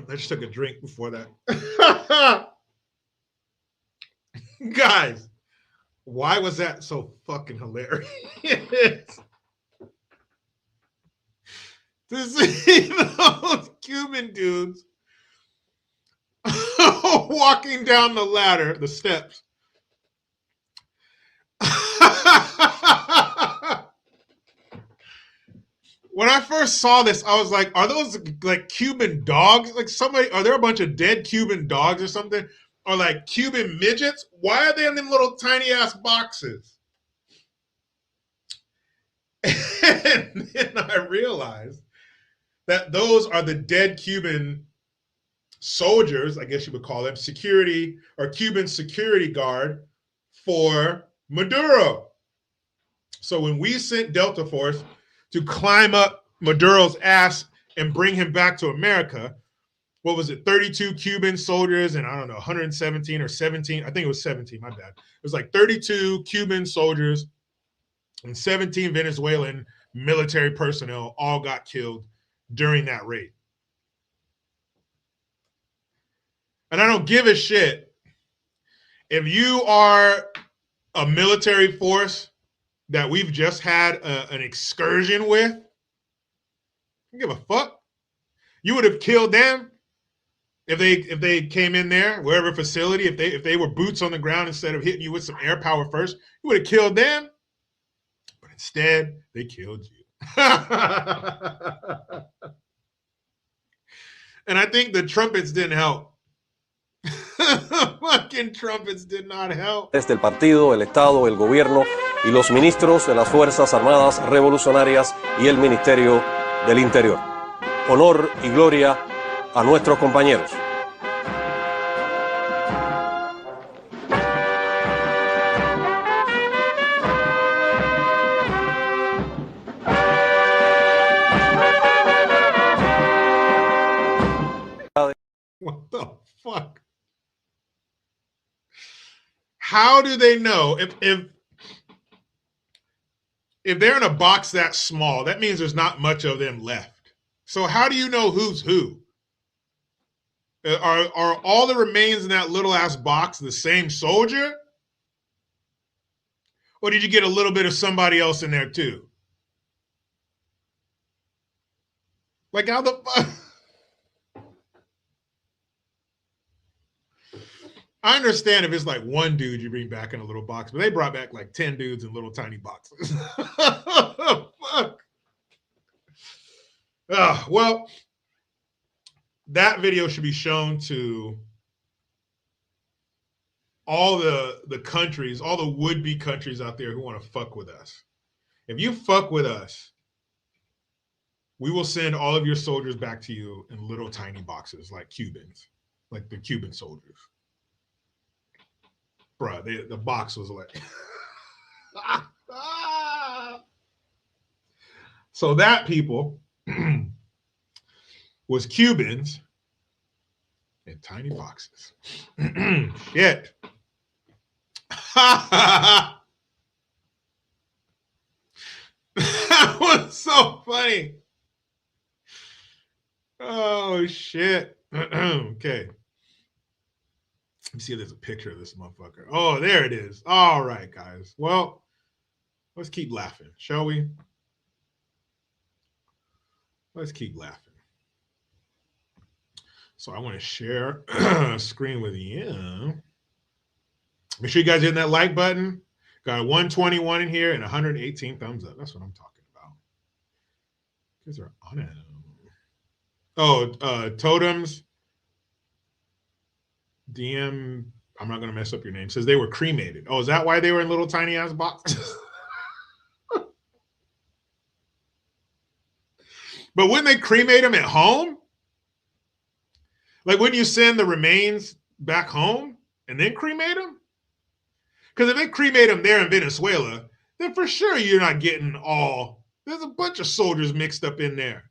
I just took a drink before that. Guys, why was that so fucking hilarious? To see those Cuban dudes walking down the ladder, the steps. When I first saw this, I was like, are those like Cuban dogs? Like are there a bunch of dead Cuban dogs or something? Or like Cuban midgets? Why are they in them little tiny ass boxes? And then I realized that those are the dead Cuban soldiers, I guess you would call them, security or Cuban security guard for Maduro. So when we sent Delta Force to climb up Maduro's ass and bring him back to America, what was it, 32 Cuban soldiers and I don't know, 117 or 17, I think it was 17, my bad. It was like 32 Cuban soldiers and 17 Venezuelan military personnel all got killed during that raid. And I don't give a shit if you are a military force that we've just had an excursion with. I don't give a fuck. You would have killed them if they came in there, wherever facility, if they were boots on the ground instead of hitting you with some air power first, you would have killed them. But instead, they killed you. And I think the trumpets didn't help. Fucking trumpets did not help. Desde el partido, el Estado, el gobierno y los ministros de las Fuerzas Armadas Revolucionarias y el Ministerio del Interior. Honor y gloria a nuestros compañeros. What the fuck? How do they know if they're in a box that small? That means there's not much of them left. So how do you know who's who? Are all the remains in that little ass box the same soldier? Or did you get a little bit of somebody else in there too? Like how the fuck? I understand if it's like one dude you bring back in a little box, but they brought back like 10 dudes in little tiny boxes. Fuck. Well, that video should be shown to all the countries, all the would-be countries out there who want to fuck with us. If you fuck with us, we will send all of your soldiers back to you in little tiny boxes like Cubans, like the Cuban soldiers. Bruh, the box was like... So that, people, was Cubans in tiny boxes. Shit. That was so funny. Oh, shit. Okay. Let me see if there's a picture of this motherfucker. Oh, there it is. All right, guys. Well, let's keep laughing, shall we? Let's keep laughing. So I want to share a screen with you. Make sure you guys hit that like button. Got a 121 in here and 118 thumbs up. That's what I'm talking about. You guys are on it. Oh, Totems. DM, I'm not going to mess up your name, says they were cremated. Oh, is that why they were in little tiny ass boxes? But wouldn't they cremate them at home? Like, wouldn't you send the remains back home and then cremate them? Because if they cremate them there in Venezuela, then for sure you're not getting all... There's a bunch of soldiers mixed up in there.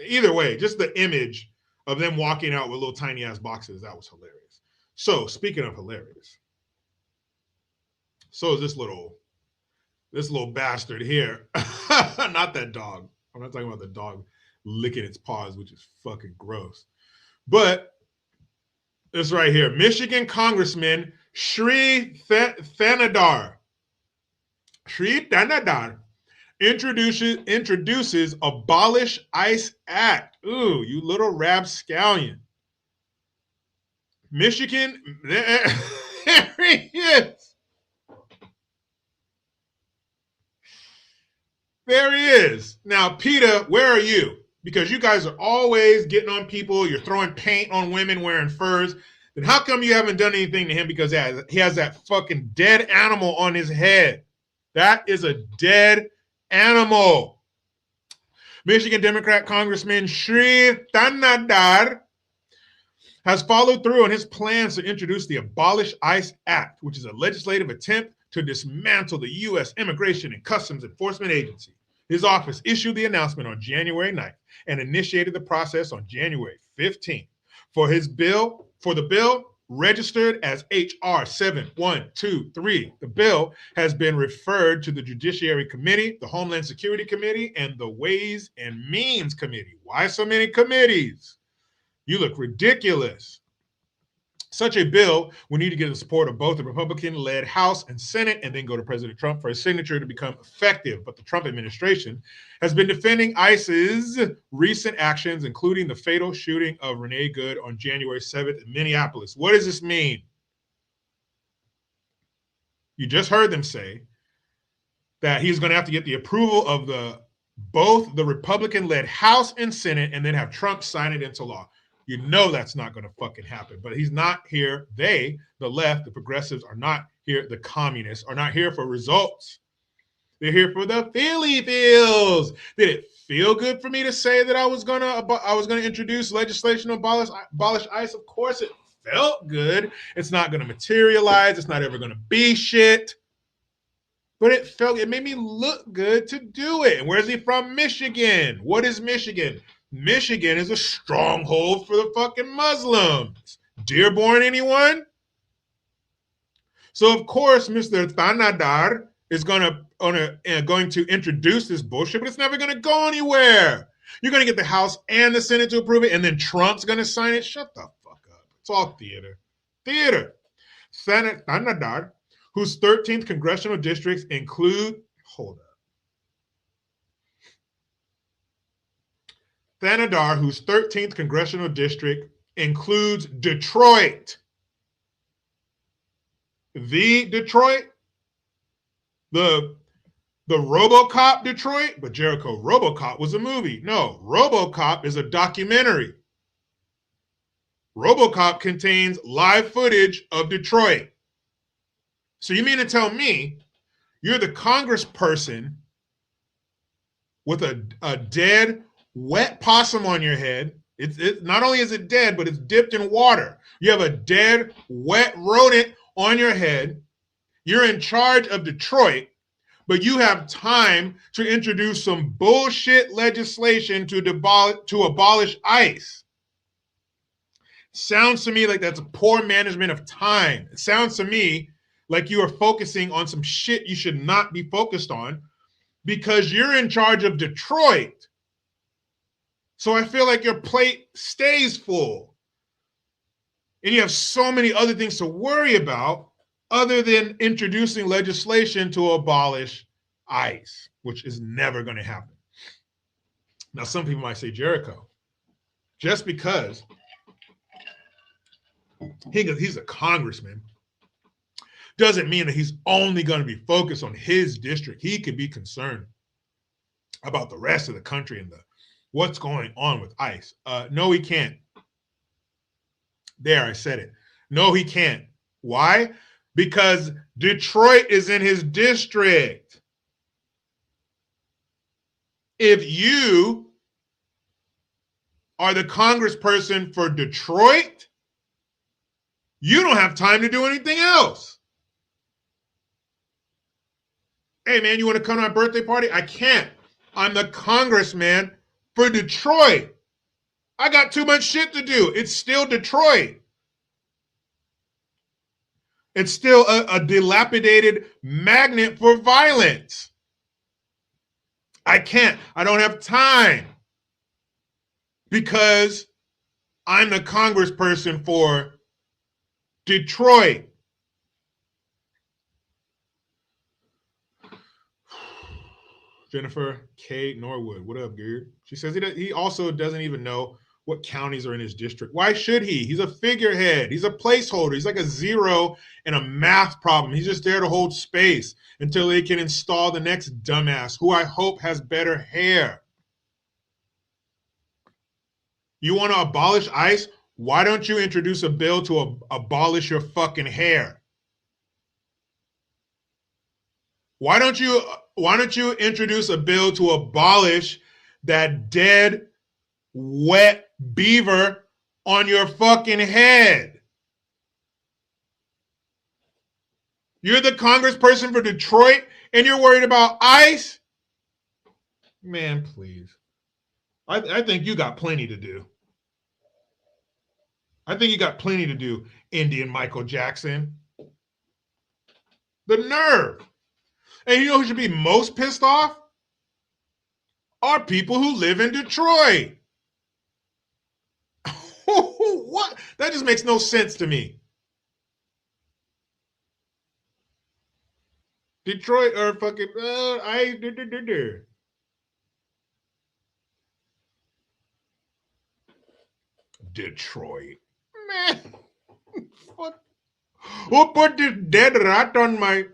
Either way, just the image of them walking out with little tiny ass boxes, that was hilarious. So, speaking of hilarious, so is this little bastard here. Not that dog. I'm not talking about the dog licking its paws, which is fucking gross. But this right here, Michigan Congressman Sri Thanadar introduces abolish ICE Act. Ooh, you little rapscallion. Michigan, there he is. There he is. Now, PETA, where are you? Because you guys are always getting on people. You're throwing paint on women wearing furs. Then how come you haven't done anything to him? Because he has that fucking dead animal on his head. That is a dead animal. Michigan Democrat Congressman Sri Thanadar has followed through on his plans to introduce the Abolish ICE Act, which is a legislative attempt to dismantle the U.S. Immigration and Customs Enforcement Agency. His office issued the announcement on January 9th and initiated the process on January 15th. For the bill registered as H.R. 7123, the bill has been referred to the Judiciary Committee, the Homeland Security Committee, and the Ways and Means Committee. Why so many committees? You look ridiculous. Such a bill will need to get the support of both the Republican-led House and Senate and then go to President Trump for his signature to become effective. But the Trump administration has been defending ICE's recent actions, including the fatal shooting of Renee Good on January 7th in Minneapolis. What does this mean? You just heard them say that he's going to have to get the approval of both the Republican-led House and Senate and then have Trump sign it into law. You know that's not going to fucking happen. But he's not here. They, the left, the progressives, are not here. The communists are not here for results. They're here for the feels. Did it feel good for me to say that I was gonna introduce legislation to abolish ICE? Of course it felt good. It's not going to materialize. It's not ever going to be shit. But it made me look good to do it. And where's he from? Michigan. What is Michigan? Michigan is a stronghold for the fucking Muslims. Dearborn, anyone? So, of course, Mr. Thanadar is going to introduce this bullshit, but it's never going to go anywhere. You're going to get the House and the Senate to approve it, and then Trump's going to sign it? Shut the fuck up. It's all theater. Theater. Senate Thanadar, whose 13th congressional districts include... Hold up. Thanadar, whose 13th congressional district includes Detroit. The Detroit? The RoboCop Detroit? But Jericho, RoboCop was a movie. No, RoboCop is a documentary. RoboCop contains live footage of Detroit. So you mean to tell me you're the congressperson with a dead, wet possum on your head? It not only is it dead, but it's dipped in water. You have a dead, wet rodent on your head. You're in charge of Detroit, but you have time to introduce some bullshit legislation to abolish ICE. Sounds to me like that's poor management of time. It sounds to me like you are focusing on some shit you should not be focused on because you're in charge of Detroit. So I feel like your plate stays full. And you have so many other things to worry about other than introducing legislation to abolish ICE, which is never going to happen. Now, some people might say, Jericho, just because he's a congressman doesn't mean that he's only going to be focused on his district. He could be concerned about the rest of the country and what's going on with ICE. No, he can't. There, I said it. No, he can't. Why? Because Detroit is in his district. If you are the congressperson for Detroit, you don't have time to do anything else. Hey, man, you want to come to my birthday party? I can't. I'm the congressman for Detroit. I got too much shit to do. It's still Detroit. It's still a dilapidated magnet for violence. I can't. I don't have time because I'm the congressperson for Detroit. Jennifer K. Norwood. What up, dude? She says he also doesn't even know what counties are in his district. Why should he? He's a figurehead. He's a placeholder. He's like a zero in a math problem. He's just there to hold space until they can install the next dumbass who I hope has better hair. You want to abolish ICE? Why don't you introduce a bill to abolish your fucking hair? Why don't you introduce a bill to abolish that dead, wet beaver on your fucking head? You're the congressperson for Detroit and you're worried about ICE? Man, please. I think you got plenty to do. I think you got plenty to do, Indian Michael Jackson. The nerve. And you know who should be most pissed off? Are people who live in Detroit. What? That just makes no sense to me. Detroit or fucking Detroit. Man. What? Who put this dead rat on my...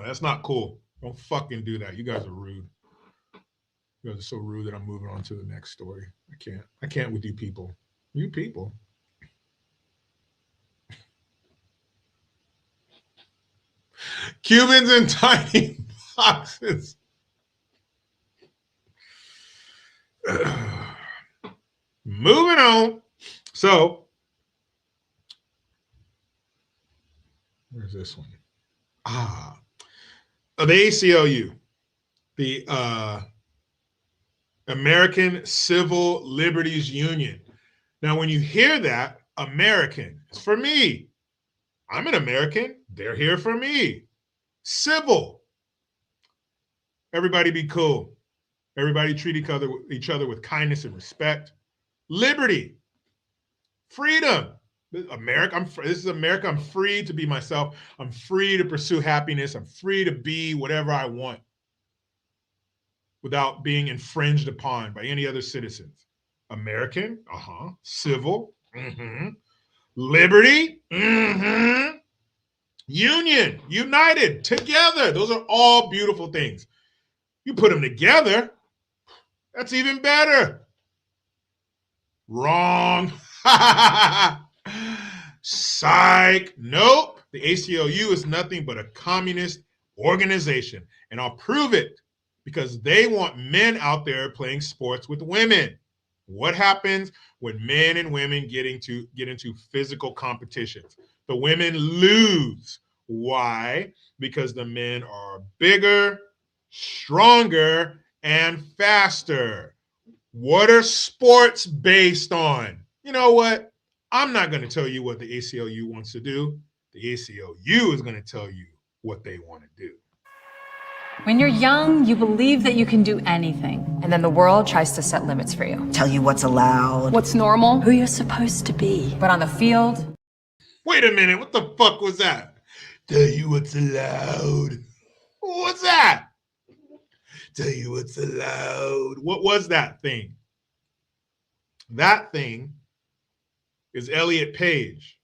that's not cool. Don't fucking do that. You guys are rude. You guys are so rude that I'm moving on to the next story. I can't with you people. You people. Cubans in tiny boxes. Moving on. So, where's this one? The ACLU, the American Civil Liberties Union. Now, when you hear that, American, it's for me. I'm an American. They're here for me. Civil. Everybody be cool. Everybody treat each other with kindness and respect. Liberty. Freedom. America, this is America. I'm free to be myself. I'm free to pursue happiness. I'm free to be whatever I want without being infringed upon by any other citizens. American, civil, liberty, union, united, together. Those are all beautiful things. You put them together, that's even better. Wrong. Psych. Nope. The ACLU is nothing but a communist organization. And I'll prove it because they want men out there playing sports with women. What happens when men and women get into physical competitions? The women lose. Why? Because the men are bigger, stronger, and faster. What are sports based on? You know what? I'm not going to tell you what the ACLU wants to do. The ACLU is going to tell you what they want to do. When you're young, you believe that you can do anything, and then the world tries to set limits for you. Tell you what's allowed, What's normal, who you're supposed to be. but on the field, Wait a minute, what the fuck was that? Tell you what's allowed. What's that? Tell you what's allowed. What was that thing? That thing is Elliot Page.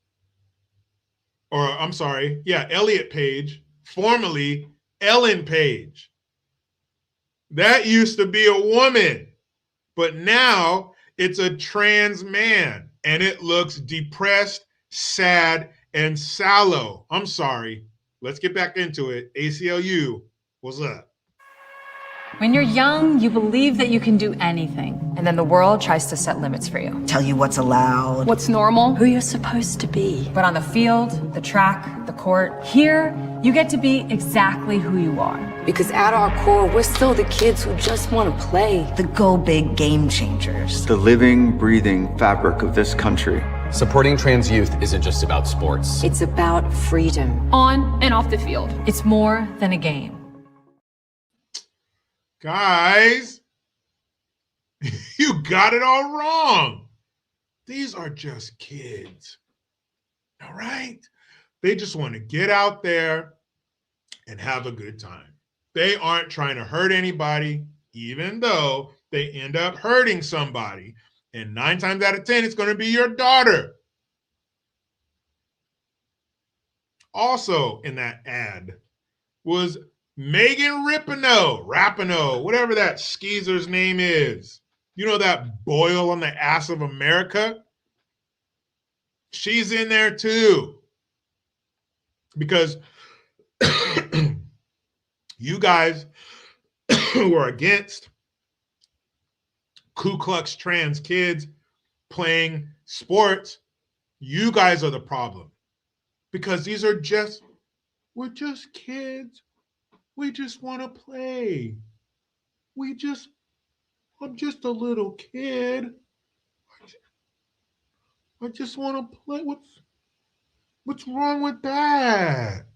Or, I'm sorry, yeah, Elliot Page, formerly Ellen Page. That used to be a woman, but now it's a trans man, and it looks depressed, sad, and sallow. I'm sorry. Let's get back into it. ACLU, what's up? when you're young, you believe that you can do anything, and then the world tries to set limits for you. Tell you what's allowed, What's normal, who you're supposed to be. but on the field, the track, the court, here, you get to be exactly who you are. Because at our core, we're still the kids who just want to play. The Go Big game changers. The living, breathing fabric of this country. Supporting trans youth isn't just about sports. It's about freedom. On and off the field. It's more than a game. Guys, you got it all wrong. These are just kids. All right? They just want to get out there and have a good time. They aren't trying to hurt anybody, even though they end up hurting somebody. And 9 times out of 10, it's going to be your daughter. Also in that ad was Megan Rapinoe, whatever that skeezer's name is. You know that boil on the ass of America? She's in there too. Because you guys who are against Ku Klux trans kids playing sports, you guys are the problem. Because these are we're just kids. We just want to play. I'm just a little kid. I just want to play. What's wrong with that?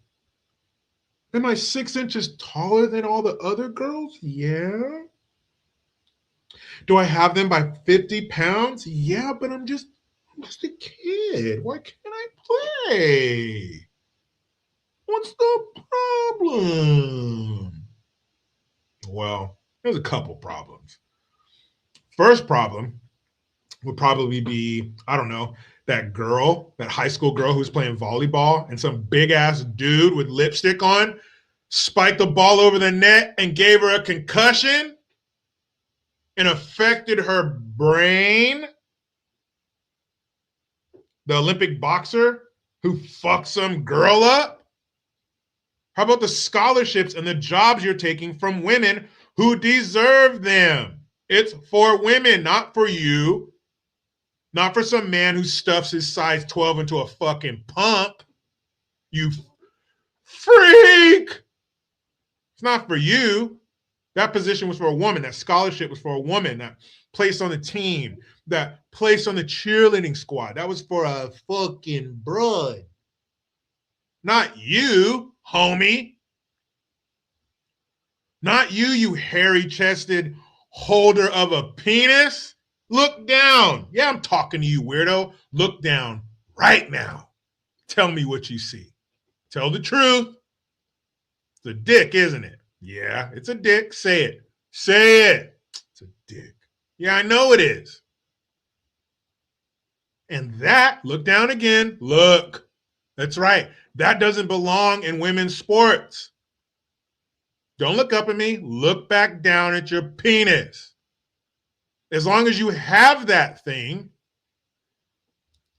Am I 6 inches taller than all the other girls? Yeah. Do I have them by 50 pounds? Yeah, but I'm just a kid. Why can't I play? What's the problem? Well, there's a couple problems. First problem would probably be, I don't know, that high school girl who's playing volleyball and some big ass dude with lipstick on spiked the ball over the net and gave her a concussion and affected her brain. The Olympic boxer who fucked some girl up. How about the scholarships and the jobs you're taking from women who deserve them? It's for women, not for you. Not for some man who stuffs his size 12 into a fucking pump. You freak! It's not for you. That position was for a woman. That scholarship was for a woman. That place on the team. That place on the cheerleading squad. That was for a fucking broad. Not you, homie. Not you, you hairy-chested holder of a penis. Look down. Yeah, I'm talking to you, weirdo. Look down right now. Tell me what you see. Tell the truth. It's a dick, isn't it? Yeah, it's a dick. Say it. Say it. It's a dick. Yeah, I know it is. And that, look down again. Look. That's right. That doesn't belong in women's sports. Don't look up at me. Look back down at your penis. As long as you have that thing,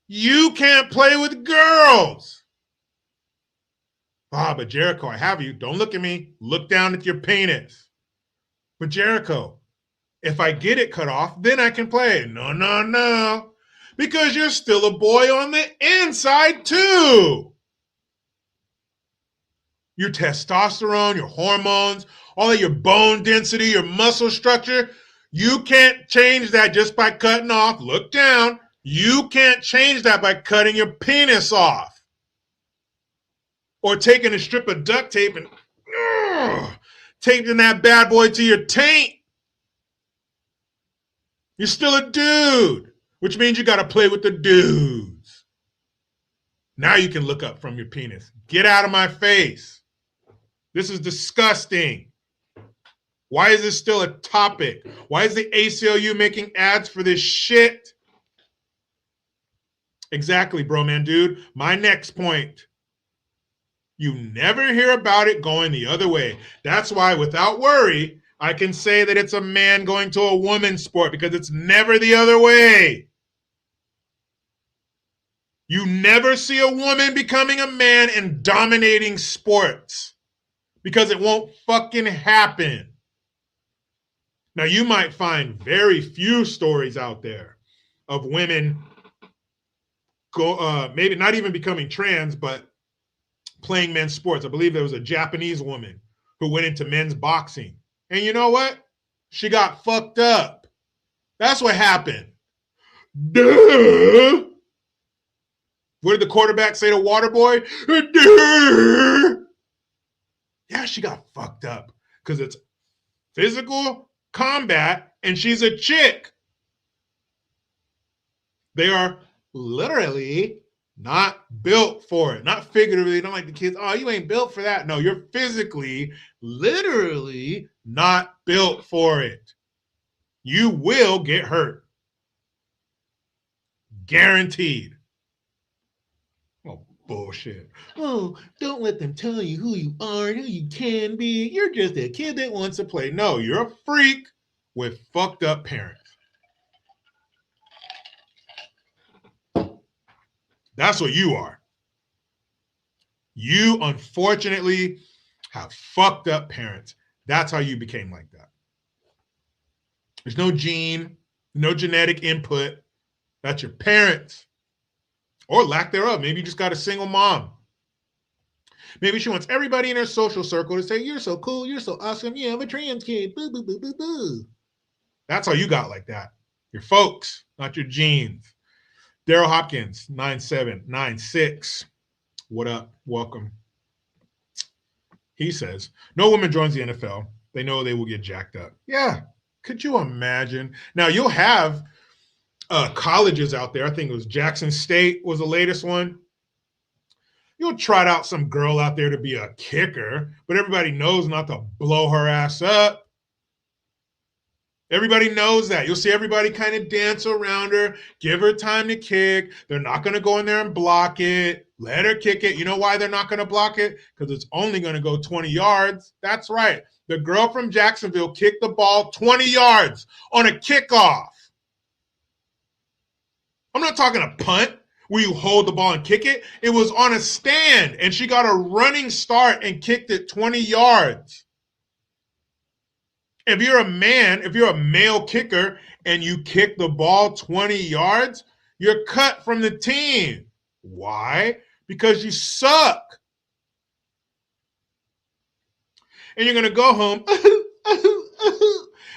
You can't play with girls. Ah, but Jericho, I have you. Don't look at me. Look down at your penis. But Jericho, if I get it cut off, then I can play. No, no, no. Because you're still a boy on the inside too. Your testosterone, your hormones, all of your bone density, your muscle structure, you can't change that just by cutting off. Look down. You can't change that by cutting your penis off. Or taking a strip of duct tape and taping that bad boy to your taint. You're still a dude, which means you got to play with the dudes. Now you can look up from your penis. Get out of my face. This is disgusting. Why is this still a topic? Why is the ACLU making ads for this shit? Exactly, bro, man, dude. My next point. You never hear about it going the other way. That's why, without worry, I can say that it's a man going to a woman's sport because it's never the other way. You never see a woman becoming a man and dominating sports because it won't fucking happen. Now, you might find very few stories out there of women maybe not even becoming trans, but playing men's sports. I believe there was a Japanese woman who went into men's boxing. And you know what? She got fucked up. That's what happened. Duh. What did the quarterback say to Waterboy? Duh. Yeah, she got fucked up because it's physical combat and she's a chick. They are literally not built for it. Not figuratively, not like the kids, oh, you ain't built for that. No, you're physically, literally not built for it. You will get hurt. Guaranteed. Oh, bullshit. Oh, don't let them tell you who you are and who you can be. You're just a kid that wants to play. No, you're a freak with fucked up parents. That's what you are. You, unfortunately, have fucked up parents. That's how you became like that. There's no gene, no genetic input. That's your parents. Or lack thereof. Maybe you just got a single mom. Maybe she wants everybody in her social circle to say, you're so cool, you're so awesome, yeah, I'm a trans kid. Boo, boo, boo, boo, boo. That's how you got like that. Your folks, not your genes. Daryl Hopkins, 9796. What up? Welcome. He says, no woman joins the NFL. They know they will get jacked up. Yeah. Could you imagine? Now, you'll have colleges out there. I think it was Jackson State was the latest one. You'll trot out some girl out there to be a kicker, but everybody knows not to blow her ass up. Everybody knows that. You'll see everybody kind of dance around her, give her time to kick. They're not going to go in there and block it. Let her kick it. You know why they're not going to block it? Because it's only going to go 20 yards. That's right. The girl from Jacksonville kicked the ball 20 yards on a kickoff. I'm not talking a punt where you hold the ball and kick it. It was on a stand, and she got a running start and kicked it 20 yards. If you're a man, if you're a male kicker and you kick the ball 20 yards, you're cut from the team. Why? Because you suck. And you're going to go home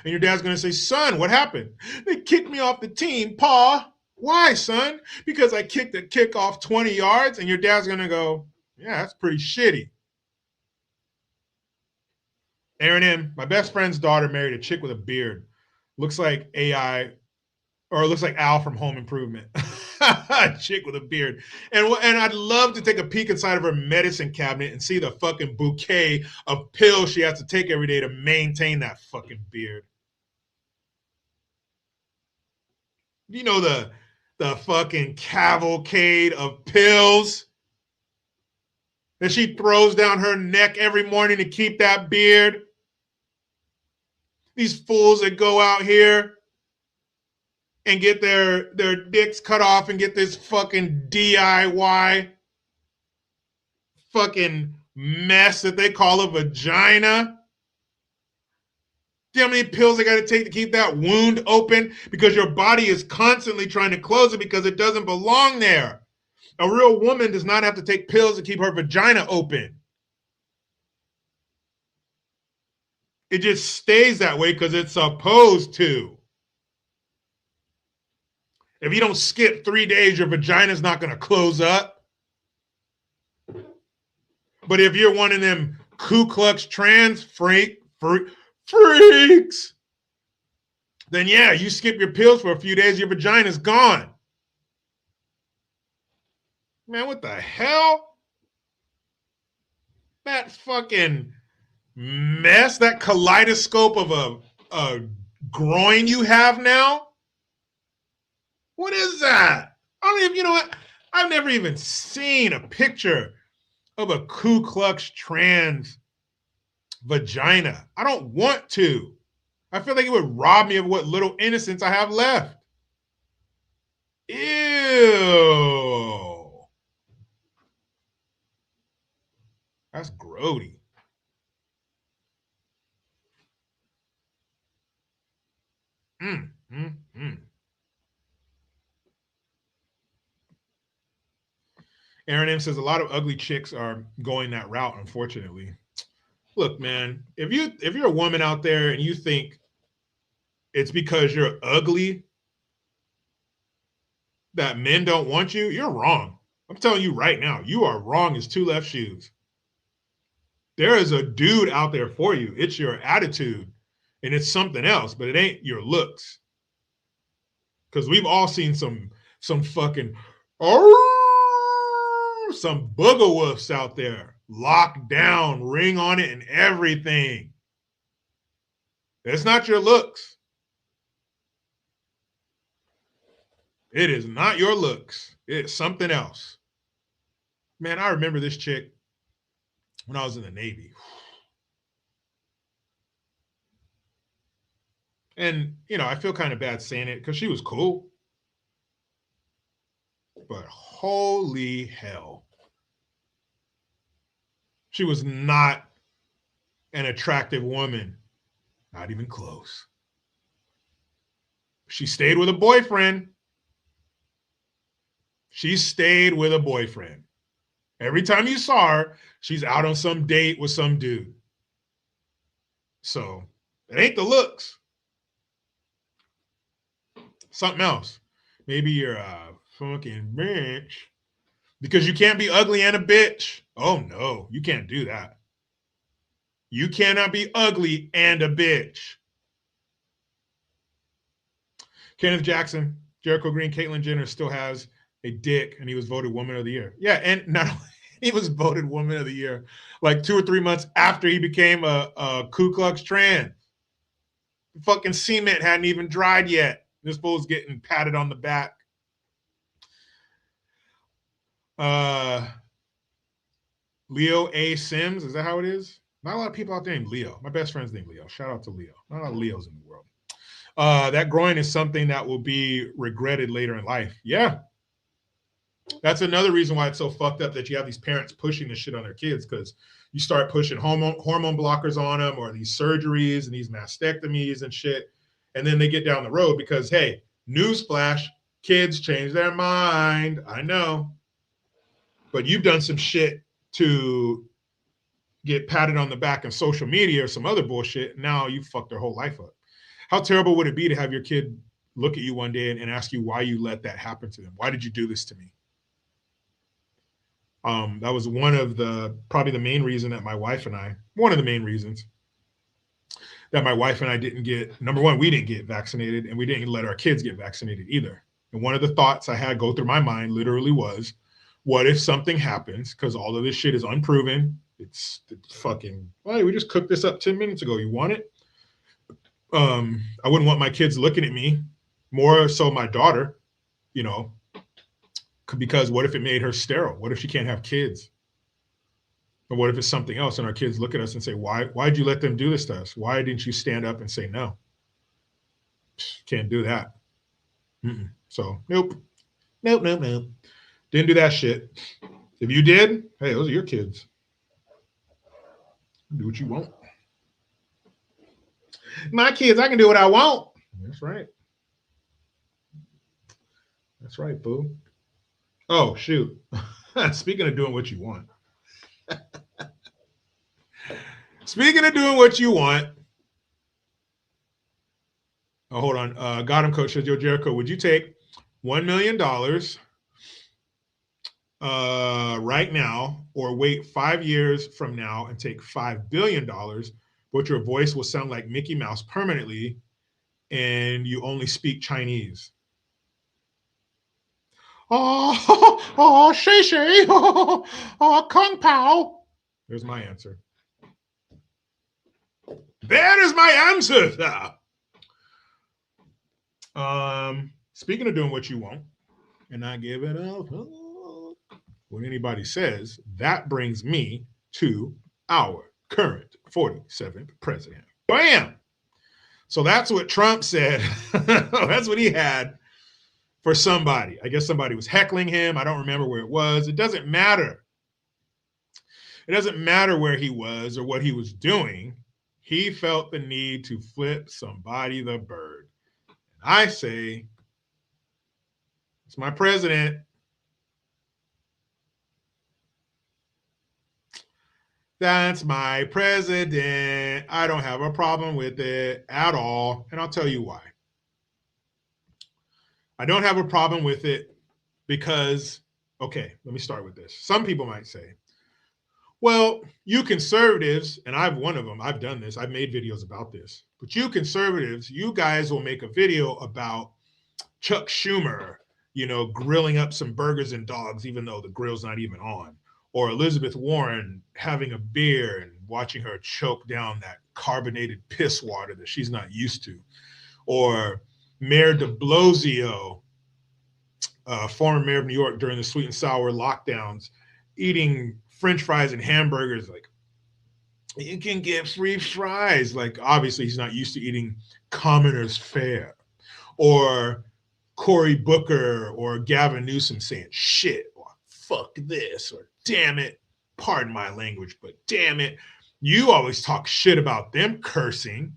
and your dad's going to say, son, what happened? They kicked me off the team, Pa. Why, son? Because I kicked the kickoff 20 yards, and your dad's going to go, yeah, that's pretty shitty. Aaron M., my best friend's daughter married a chick with a beard. Looks like AI, or looks like Al from Home Improvement. A chick with a beard. And I'd love to take a peek inside of her medicine cabinet and see the fucking bouquet of pills she has to take every day to maintain that fucking beard. You know the fucking cavalcade of pills that she throws down her neck every morning to keep that beard? These fools that go out here and get their dicks cut off and get this fucking DIY fucking mess that they call a vagina. Do you know how many pills they got to take to keep that wound open? Because your body is constantly trying to close it because it doesn't belong there. A real woman does not have to take pills to keep her vagina open. It just stays that way because it's supposed to. If you don't skip 3 days, your vagina's not going to close up. But if you're one of them Ku Klux trans freaks, then yeah, you skip your pills for a few days, your vagina's gone. Man, what the hell? That fucking mess, that kaleidoscope of a groin you have now? What is that? I don't even, you know what? I've never even seen a picture of a Ku Klux trans vagina. I don't want to. I feel like it would rob me of what little innocence I have left. Ew. That's grody. Aaron M says a lot of ugly chicks are going that route, unfortunately. Look, man, if you're a woman out there and you think it's because you're ugly that men don't want you, you're wrong. I'm telling you right now, you are wrong as two left shoes. There is a dude out there for you. It's your attitude and it's something else, but it ain't your looks. Because we've all seen some fucking some booger woofs out there, locked down, ring on it and everything. It's not your looks. It is not your looks. It's something else. Man, I remember this chick when I was in the Navy. And, you know, I feel kind of bad saying it because she was cool. But holy hell. She was not an attractive woman. Not even close. She stayed with a boyfriend. She stayed with a boyfriend. Every time you saw her, she's out on some date with some dude. So it ain't the looks. Something else. Maybe you're a fucking bitch. Because you can't be ugly and a bitch. Oh no, you can't do that. You cannot be ugly and a bitch. Kenneth Jackson, Jericho Green, Caitlyn Jenner still has a dick and he was voted Woman of the Year. Yeah, and not only he was voted Woman of the Year like 2 or 3 months after he became a Ku Klux trans. The fucking cement hadn't even dried yet. This fool's getting patted on the back. Leo A. Sims, is that how it is? Not a lot of people out there named Leo. My best friend's named Leo. Shout out to Leo. Not a lot of Leos in the world. That groin is something that will be regretted later in life. Yeah. That's another reason why it's so fucked up that you have these parents pushing this shit on their kids, because you start pushing hormone blockers on them or these surgeries and these mastectomies and shit. And then they get down the road because, hey, newsflash, kids change their mind. I know. But you've done some shit to get patted on the back in social media or some other bullshit. And now you fucked their whole life up. How terrible would it be to have your kid look at you one day and ask you why you let that happen to them? Why did you do this to me? That was probably the main reason that my wife and I, one of the main reasons that my wife and I didn't get, number one, we didn't get vaccinated and we didn't let our kids get vaccinated either. And one of the thoughts I had go through my mind literally was, what if something happens? Because all of this shit is unproven. It's fucking, well, we just cooked this up 10 minutes ago. You want it? I wouldn't want my kids looking at me, more so my daughter, you know, because what if it made her sterile? What if she can't have kids? Or what if it's something else and our kids look at us and say, why'd you let them do this to us? Why didn't you stand up and say no? Can't do that. So, nope. Nope. Didn't do that shit. If you did, hey, those are your kids. Do what you want. My kids, I can do what I want. That's right. That's right, boo. Oh, shoot. Speaking of doing what you want. Speaking of doing what you want. Oh, hold on. Got him, Coach Joe Jericho. Would you take $1 million right now or wait 5 years from now and take $5 billion, but your voice will sound like Mickey Mouse permanently and you only speak Chinese? Oh, Shay Shay. Oh, Kung Pao. There's my answer. That is my answer. Speaking of doing what you want, and I give it up when anybody says, that brings me to our current 47th president. Bam! So that's what Trump said. That's what he had for somebody. I guess somebody was heckling him. I don't remember where it was. It doesn't matter. It doesn't matter where he was or what he was doing. He felt the need to flip somebody the bird. And I say, it's my president. That's my president. I don't have a problem with it at all. And I'll tell you why. I don't have a problem with it because, okay, let me start with this. Some people might say, well, you conservatives, and I'm one of them, I've done this, I've made videos about this, but you conservatives, you guys will make a video about Chuck Schumer, grilling up some burgers and dogs, even though the grill's not even on, or Elizabeth Warren having a beer and watching her choke down that carbonated piss water that she's not used to, or Mayor de Blasio, former mayor of New York during the sweet and sour lockdowns, eating French fries and hamburgers. Like, you can get free fries. Like, obviously, he's not used to eating commoner's fare. Or Cory Booker or Gavin Newsom saying shit, or fuck this, or damn it, pardon my language, but damn it. You always talk shit about them cursing.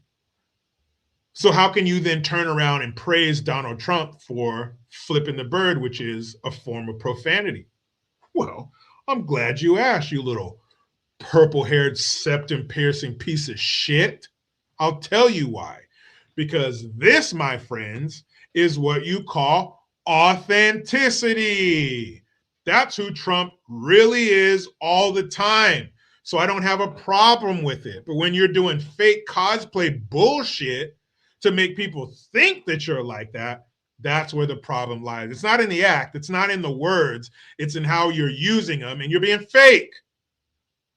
So how can you then turn around and praise Donald Trump for flipping the bird, which is a form of profanity? Well, I'm glad you asked, you little purple-haired, septum-piercing piece of shit. I'll tell you why. Because this, my friends, is what you call authenticity. That's who Trump really is all the time. So I don't have a problem with it. But when you're doing fake cosplay bullshit to make people think that you're like that, that's where the problem lies. It's not in the act. It's not in the words. It's in how you're using them, and you're being fake.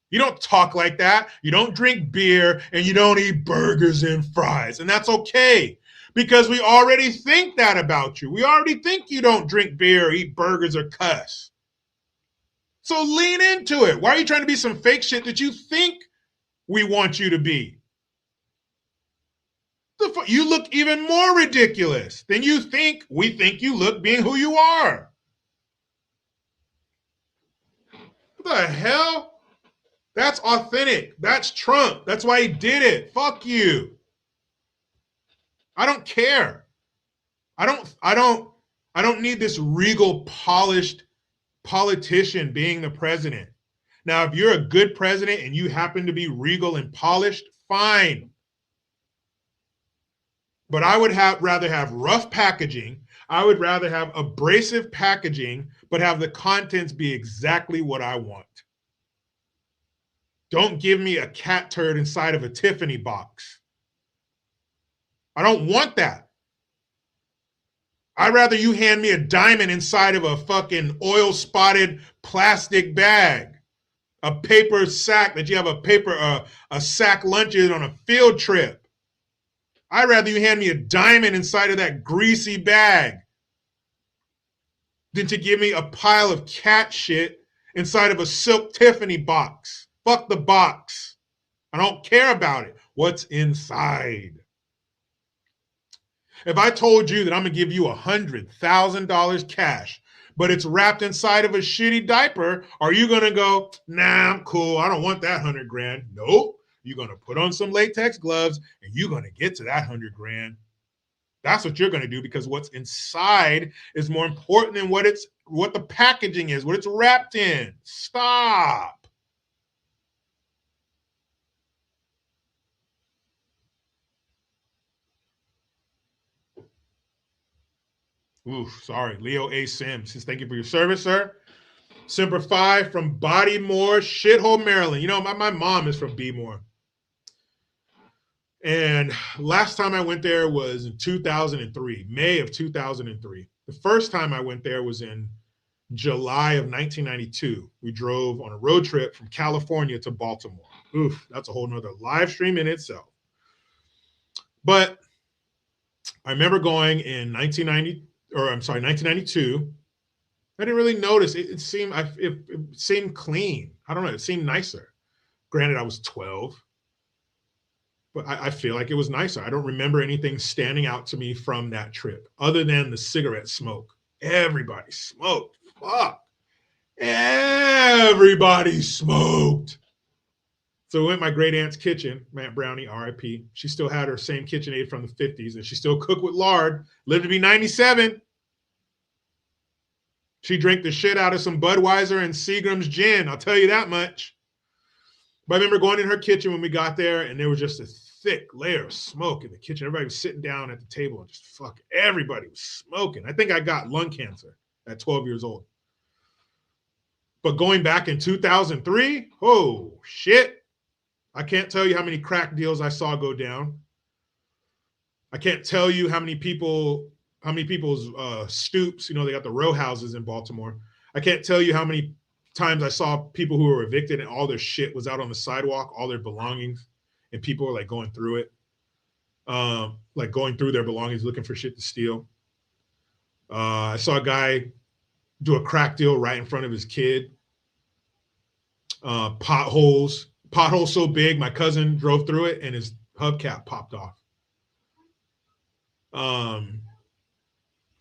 You don't talk like that. You don't drink beer, and you don't eat burgers and fries. And that's okay, because we already think that about you. We already think you don't drink beer, or eat burgers, or cuss. So lean into it. Why are you trying to be some fake shit that you think we want you to be? You look even more ridiculous than we think you look being who you are. What the hell? That's authentic. That's Trump. That's why he did it. Fuck you. I don't care. I don't need this regal, polished politician being the president. Now, if you're a good president and you happen to be regal and polished, fine. But I would rather have rough packaging. I would rather have abrasive packaging, but have the contents be exactly what I want. Don't give me a cat turd inside of a Tiffany box. I don't want that. I'd rather you hand me a diamond inside of a fucking oil-spotted plastic bag, a paper sack that you have a sack lunch in on a field trip. I'd rather you hand me a diamond inside of that greasy bag than to give me a pile of cat shit inside of a silk Tiffany box. Fuck the box. I don't care about it. What's inside? If I told you that I'm gonna give you $100,000 cash, but it's wrapped inside of a shitty diaper, are you gonna go, nah, I'm cool, I don't want that 100 grand? Nope. You're gonna put on some latex gloves and you're gonna get to that 100 grand. That's what you're gonna do, because what's inside is more important than what the packaging is, what it's wrapped in. Stop. Oof, sorry. Leo A. Sims says, thank you for your service, sir. Semper Fi from Bodymore, shithole, Maryland. You know, my mom is from Bmore. And last time I went there was in 2003, May of 2003. The first time I went there was in July of 1992. We drove on a road trip from California to Baltimore. Oof, that's a whole nother live stream in itself. But I remember going in 1992. I didn't really notice. It seemed clean. I don't know. It seemed nicer. Granted, I was 12. But I feel like it was nicer. I don't remember anything standing out to me from that trip other than the cigarette smoke. Everybody smoked. Fuck. Everybody smoked. So we went to my great aunt's kitchen, Aunt Brownie, RIP. She still had her same KitchenAid from the 50s, and she still cooked with lard. Lived to be 97. She drank the shit out of some Budweiser and Seagram's gin. I'll tell you that much. But I remember going in her kitchen when we got there, and there was just a thick layer of smoke in the kitchen. Everybody was sitting down at the table and just everybody was smoking. I think I got lung cancer at 12 years old. But going back in 2003, oh shit. I can't tell you how many crack deals I saw go down. I can't tell you how many people's stoops, you know, they got the row houses in Baltimore. I can't tell you how many times I saw people who were evicted and all their shit was out on the sidewalk, all their belongings, and people were like going through it, like going through their belongings, looking for shit to steal. I saw a guy do a crack deal right in front of his kid. Potholes so big, my cousin drove through it and his hubcap popped off. I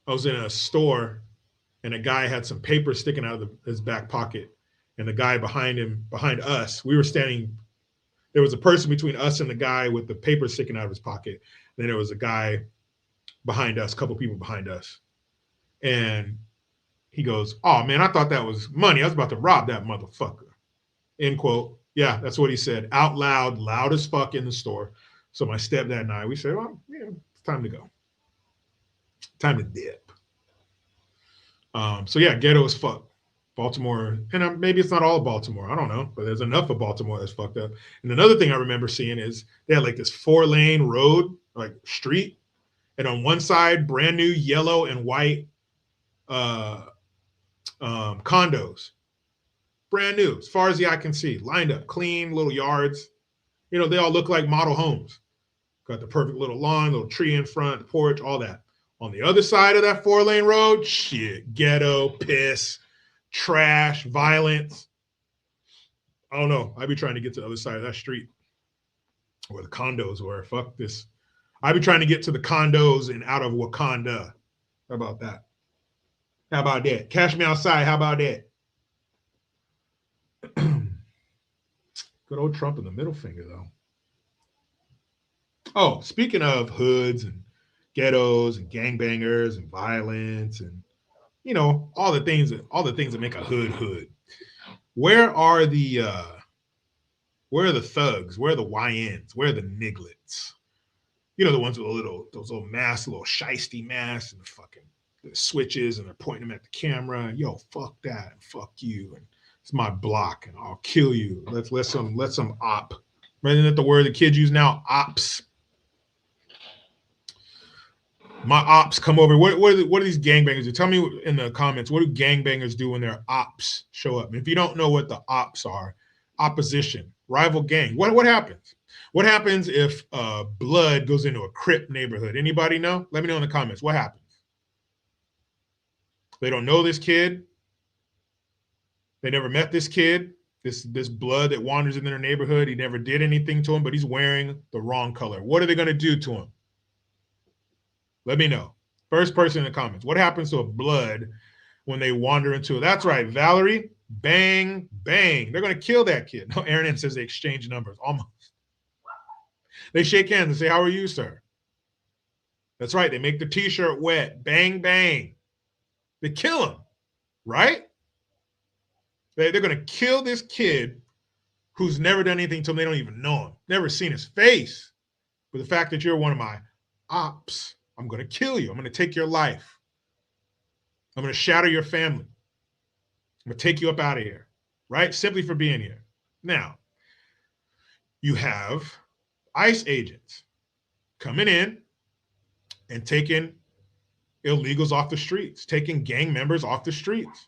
was in a store and a guy had some paper sticking out of his back pocket, and the guy behind us, we were standing, there was a person between us and the guy with the paper sticking out of his pocket. Then there was a guy behind us, a couple people behind us. And he goes, oh man, I thought that was money. I was about to rob that motherfucker. End quote. Yeah, that's what he said out loud, loud as fuck in the store. So my stepdad and I, we said, well, yeah, it's time to go. Time to dip. So yeah, ghetto as fuck. Baltimore, and maybe it's not all of Baltimore, I don't know, but there's enough of Baltimore that's fucked up. And another thing I remember seeing is they had like this 4-lane road, like street, and on one side, brand new yellow and white condos, brand new, as far as the eye can see, lined up, clean little yards. You know, they all look like model homes. Got the perfect little lawn, little tree in front, the porch, all that. On the other side of that 4-lane road, shit, ghetto, piss, trash, violence. I don't know. I'd be trying to get to the other side of that street where the condos were. Fuck this. I'd be trying to get to the condos and out of Wakanda. How about that? How about that? Cash me outside. How about that? Good old Trump in the middle finger, though. Oh, speaking of hoods and ghettos and gangbangers and violence and, you know, all the things that make a hood. Where are the thugs? Where are the YNs? Where are the nigglets? You know, the ones with those little masks, little shiesty masks and the switches, and they're pointing them at the camera. Yo, fuck that, and fuck you, and it's my block, and I'll kill you. Let some op. Isn't that the word the kids use now? Ops. My ops come over. What do these gangbangers do? Tell me in the comments, what do gangbangers do when their ops show up? If you don't know what the ops are, opposition, rival gang. What happens? What happens if blood goes into a Crip neighborhood? Anybody know? Let me know in the comments. What happens? They don't know this kid. They never met this kid. This blood that wanders in their neighborhood. He never did anything to him, but he's wearing the wrong color. What are they going to do to him? Let me know. First person in the comments. What happens to a blood when they wander into it? That's right, Valerie. Bang, bang. They're going to kill that kid. No, Aaron says they exchange numbers. Almost. They shake hands and say, how are you, sir? That's right. They make the t-shirt wet. Bang, bang. They kill him, right? They're going to kill this kid who's never done anything to them. They don't even know him. Never seen his face. But the fact that you're one of my ops, I'm going to kill you. I'm going to take your life. I'm going to shatter your family. I'm going to take you up out of here, right? Simply for being here. Now, you have ICE agents coming in and taking illegals off the streets, taking gang members off the streets.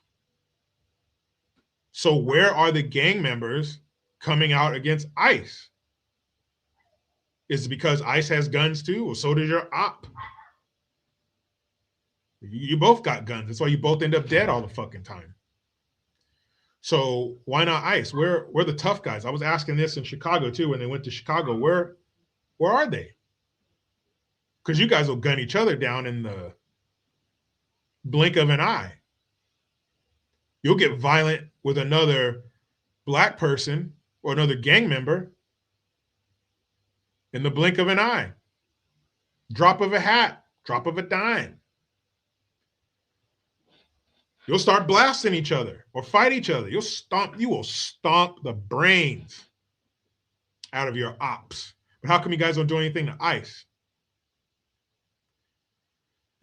So where are the gang members coming out against ICE? Is it because ICE has guns too? Well, so does your op. You both got guns. That's why you both end up dead all the fucking time. So why not ICE? Where the tough guys? I was asking this in Chicago too when they went to Chicago. Where are they? Because you guys will gun each other down in the blink of an eye. You'll get violent with another black person or another gang member in the blink of an eye. Drop of a hat, drop of a dime. You'll start blasting each other or fight each other. You will stomp the brains out of your ops. But how come you guys don't do anything to ICE?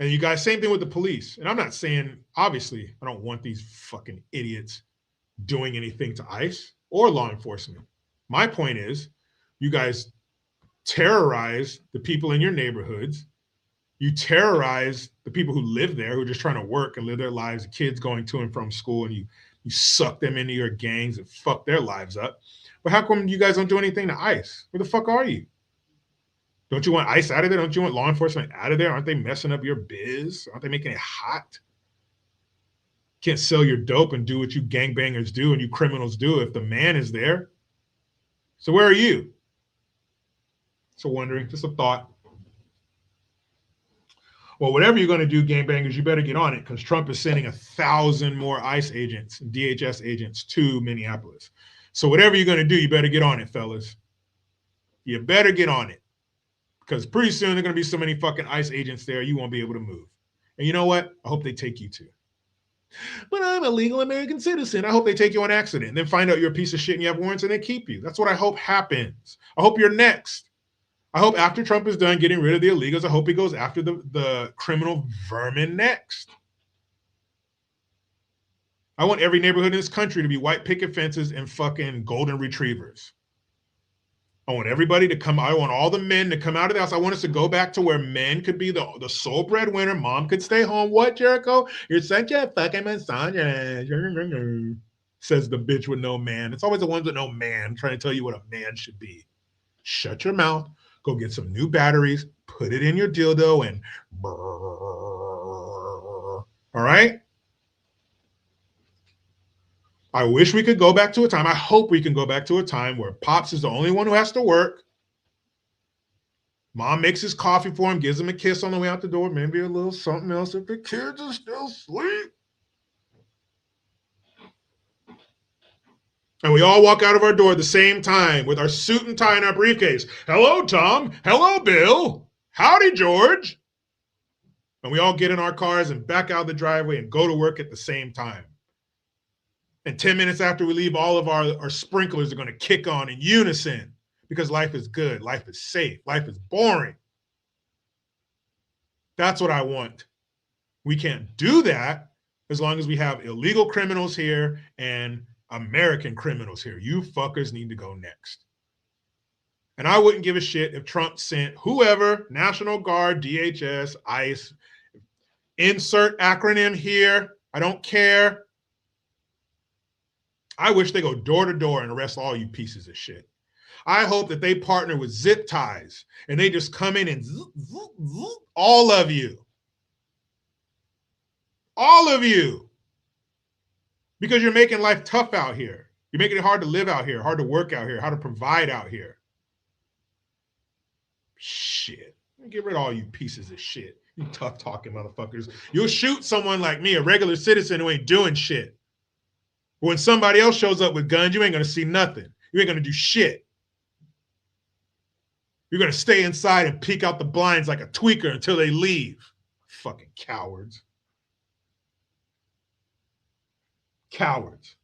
And you guys, same thing with the police. And I'm not saying, obviously, I don't want these fucking idiots doing anything to ICE or law enforcement. My point is, you guys terrorize the people in your neighborhoods. You terrorize the people who live there, who are just trying to work and live their lives, the kids going to and from school, and you suck them into your gangs and fuck their lives up. But how come you guys don't do anything to ICE? Where the fuck are you? Don't you want ICE out of there? Don't you want law enforcement out of there? Aren't they messing up your biz? Aren't they making it hot? Can't sell your dope and do what you gangbangers do and you criminals do if the man is there. So where are you? So wondering, just a thought. Well, whatever you're going to do, gangbangers, you better get on it because Trump is sending 1,000 more ICE agents and DHS agents to Minneapolis. So whatever you're going to do, you better get on it, fellas. You better get on it because pretty soon there are going to be so many fucking ICE agents there, you won't be able to move. And you know what? I hope they take you too. But I'm a legal American citizen. I hope they take you on accident and then find out you're a piece of shit and you have warrants and they keep you. That's what I hope happens. I hope you're next. I hope after Trump is done getting rid of the illegals, I hope he goes after the criminal vermin next. I want every neighborhood in this country to be white picket fences and fucking golden retrievers. I want everybody to come. I want all the men to come out of the house. I want us to go back to where men could be the sole breadwinner. Mom could stay home. What, Jericho? You're such a fucking misogynist. Says the bitch with no man. It's always the ones with no man trying to tell you what a man should be. Shut your mouth. Go get some new batteries, put it in your dildo, and all right? I wish we could go back to a time. I hope we can go back to a time where Pops is the only one who has to work. Mom makes his coffee for him, gives him a kiss on the way out the door, maybe a little something else if the kids are still asleep. And we all walk out of our door at the same time with our suit and tie and our briefcase. Hello, Tom. Hello, Bill. Howdy, George. And we all get in our cars and back out of the driveway and go to work at the same time. And 10 minutes after we leave, all of our sprinklers are going to kick on in unison because life is good. Life is safe. Life is boring. That's what I want. We can't do that as long as we have illegal criminals here and American criminals here. You fuckers need to go next. And I wouldn't give a shit if Trump sent whoever, National Guard, DHS, ICE, insert acronym here. I don't care. I wish they go door to door and arrest all you pieces of shit. I hope that they partner with zip ties and they just come in and all of you. All of you. Because you're making life tough out here. You're making it hard to live out here, hard to work out here, hard to provide out here. Shit. Get rid of all you pieces of shit. You tough talking motherfuckers. You'll shoot someone like me, a regular citizen who ain't doing shit. When somebody else shows up with guns, you ain't gonna see nothing. You ain't gonna do shit. You're gonna stay inside and peek out the blinds like a tweaker until they leave. Fucking cowards. Cowards.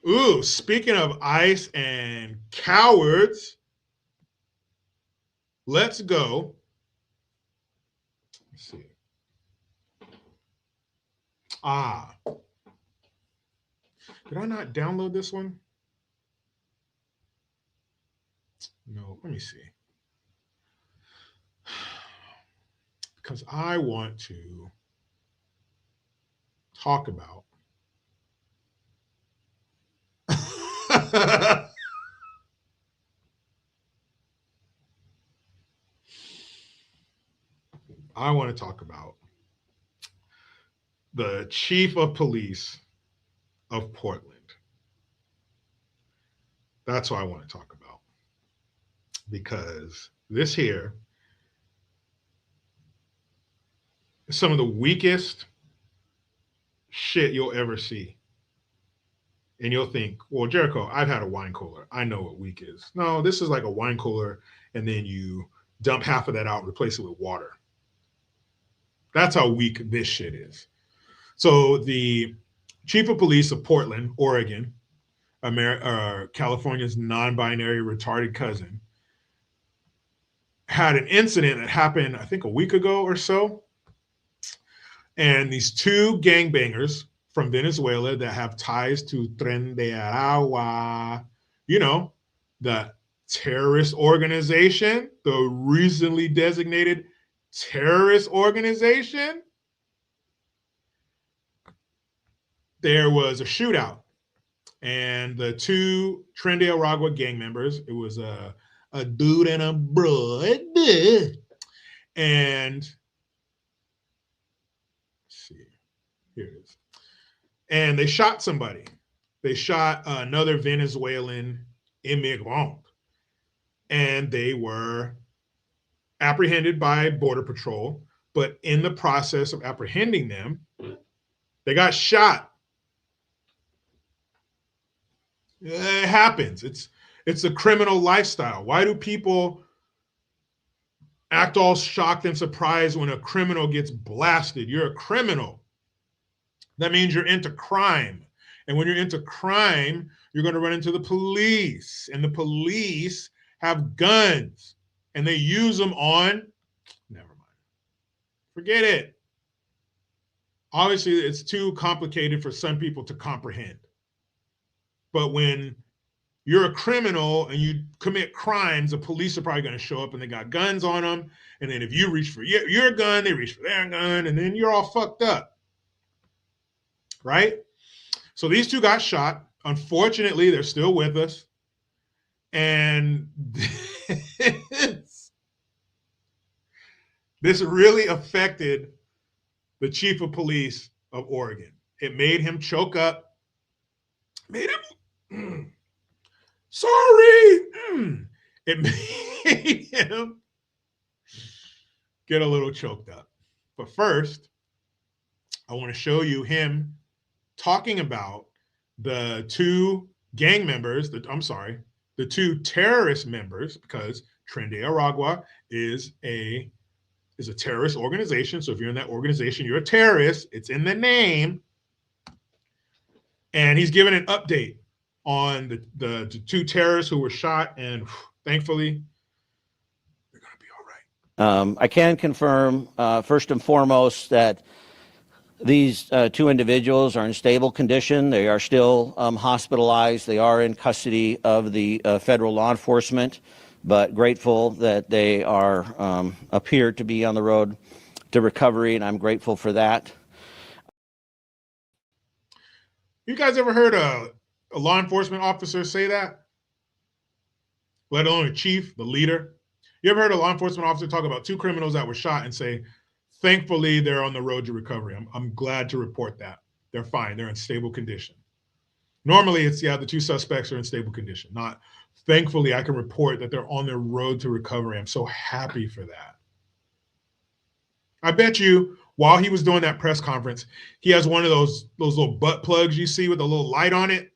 Ooh, speaking of ICE and cowards, let's go. Let's see. Did I not download this one? No, let me see. Because I want to talk about I want to talk about the chief of police of Portland. That's what I want to talk about. Because this here is some of the weakest shit you'll ever see. And you'll think, well, Jericho, I've had a wine cooler. I know what weak is. No, this is like a wine cooler, and then you dump half of that out and replace it with water. That's how weak this shit is. So the chief of police of Portland, Oregon, California's non-binary retarded cousin, had an incident that happened, I think, a week ago or so. And these two gangbangers from Venezuela that have ties to Tren de Aragua, you know, the terrorist organization, the recently designated terrorist organization. There was a shootout, and the two Tren de Aragua gang members, it was a dude and a broad, and let's see, here it is. And they shot somebody. They shot another Venezuelan immigrant, and they were apprehended by Border Patrol. But in the process of apprehending them, they got shot. It happens. It's a criminal lifestyle. Why do people act all shocked and surprised when a criminal gets blasted? You're a criminal. That means you're into crime. And when you're into crime, you're going to run into the police. And the police have guns. And they use them on, never mind. Forget it. Obviously, it's too complicated for some people to comprehend. But when you're a criminal and you commit crimes, the police are probably going to show up and they got guns on them. And then if you reach for your gun, they reach for their gun. And then you're all fucked up. Right? So these two got shot. Unfortunately, they're still with us. And this really affected the chief of police of Oregon. It made him choke up. Made him, sorry. It made him get a little choked up. But first, I want to show you him talking about the two gang members, the two terrorist members, because Tren de Aragua is a terrorist organization. So if you're in that organization, you're a terrorist. It's in the name. And he's giving an update on the two terrorists who were shot, and thankfully, they're going to be all right. I can confirm, first and foremost, that these two individuals are in stable condition. They are still hospitalized. They are in custody of the federal law enforcement, but grateful that they are appear to be on the road to recovery, and I'm grateful for that. You guys ever heard a law enforcement officer say that? Let alone a chief, the leader? You ever heard a law enforcement officer talk about two criminals that were shot and say, thankfully, they're on the road to recovery. I'm glad to report that. They're fine. They're in stable condition. Normally it's, the 2 suspects are in stable condition. Not, thankfully, I can report that they're on their road to recovery. I'm so happy for that. I bet you while he was doing that press conference, he has one of those little butt plugs you see with a little light on it.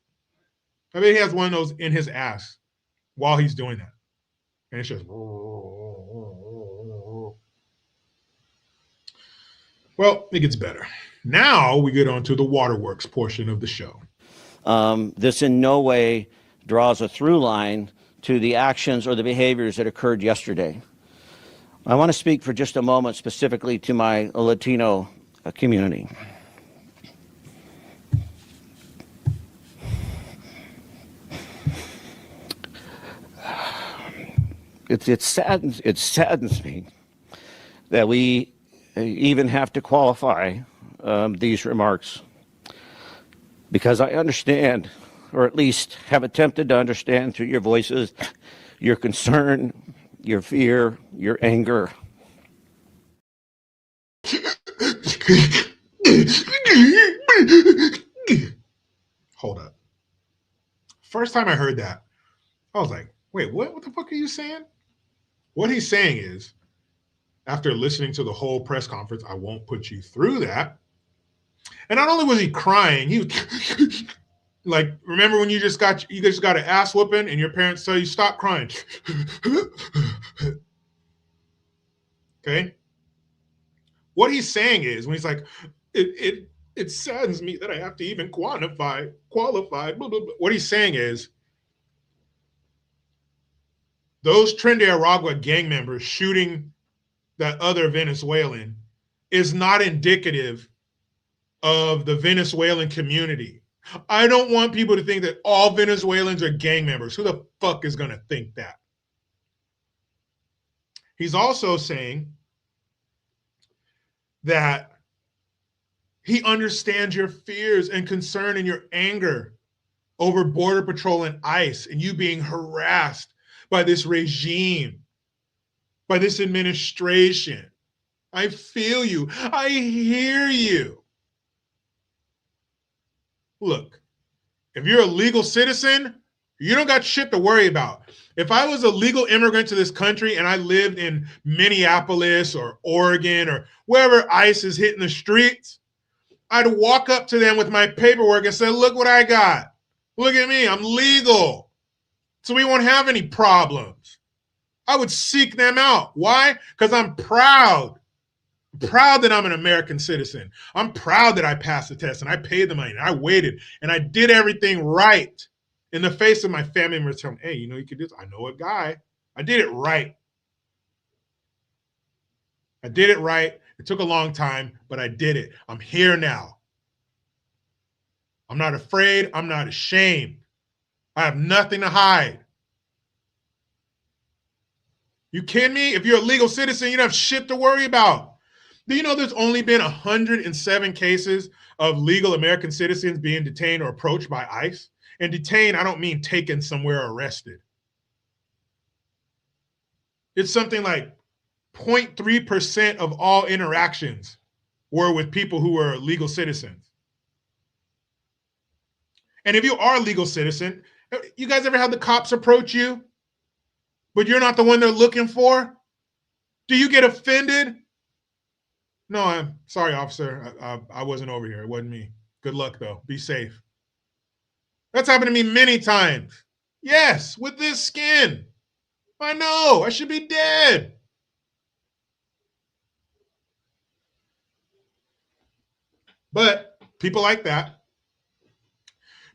I bet he has one of those in his ass while he's doing that. And it's just, well, it gets better. Now we get on to the waterworks portion of the show. This in no way draws a through line to the actions or the behaviors that occurred yesterday. I want to speak for just a moment specifically to my Latino community. It saddens me that we even have to qualify these remarks, because I understand, or at least have attempted to understand through your voices, your concern, your fear, your anger. Hold up. First time I heard that, I was like, wait, what the fuck are you saying? What he's saying is, after listening to the whole press conference, I won't put you through that. And not only was he crying, he was like, remember when you just got an ass whooping and your parents tell you stop crying. Okay. What he's saying is, when he's like, it saddens me that I have to even qualify, blah, blah, blah. What he's saying is, those Tren Aragua gang members shooting that other Venezuelan is not indicative of the Venezuelan community. I don't want people to think that all Venezuelans are gang members. Who the fuck is going to think that? He's also saying that he understands your fears and concern and your anger over Border Patrol and ICE and you being harassed by this regime, by this administration. I feel you. I hear you. Look, if you're a legal citizen, you don't got shit to worry about. If I was a legal immigrant to this country and I lived in Minneapolis or Oregon or wherever ICE is hitting the streets, I'd walk up to them with my paperwork and say, look what I got. Look at me, I'm legal. So we won't have any problems. I would seek them out. Why? Because I'm proud. Proud that I'm an American citizen. I'm proud that I passed the test and I paid the money and I waited and I did everything right in the face of my family members telling me, hey, you know, you could do this. I know a guy. I did it right. I did it right. It took a long time, but I did it. I'm here now. I'm not afraid. I'm not ashamed. I have nothing to hide. You kidding me? If you're a legal citizen, you don't have shit to worry about. Do you know there's only been 107 cases of legal American citizens being detained or approached by ICE? And detained, I don't mean taken somewhere or arrested. It's something like 0.3% of all interactions were with people who were legal citizens. And if you are a legal citizen, you guys ever had the cops approach you, but you're not the one they're looking for? Do you get offended? No, I'm sorry, officer. I wasn't over here. It wasn't me. Good luck, though. Be safe. That's happened to me many times. Yes, with this skin. I know. I should be dead. But people like that,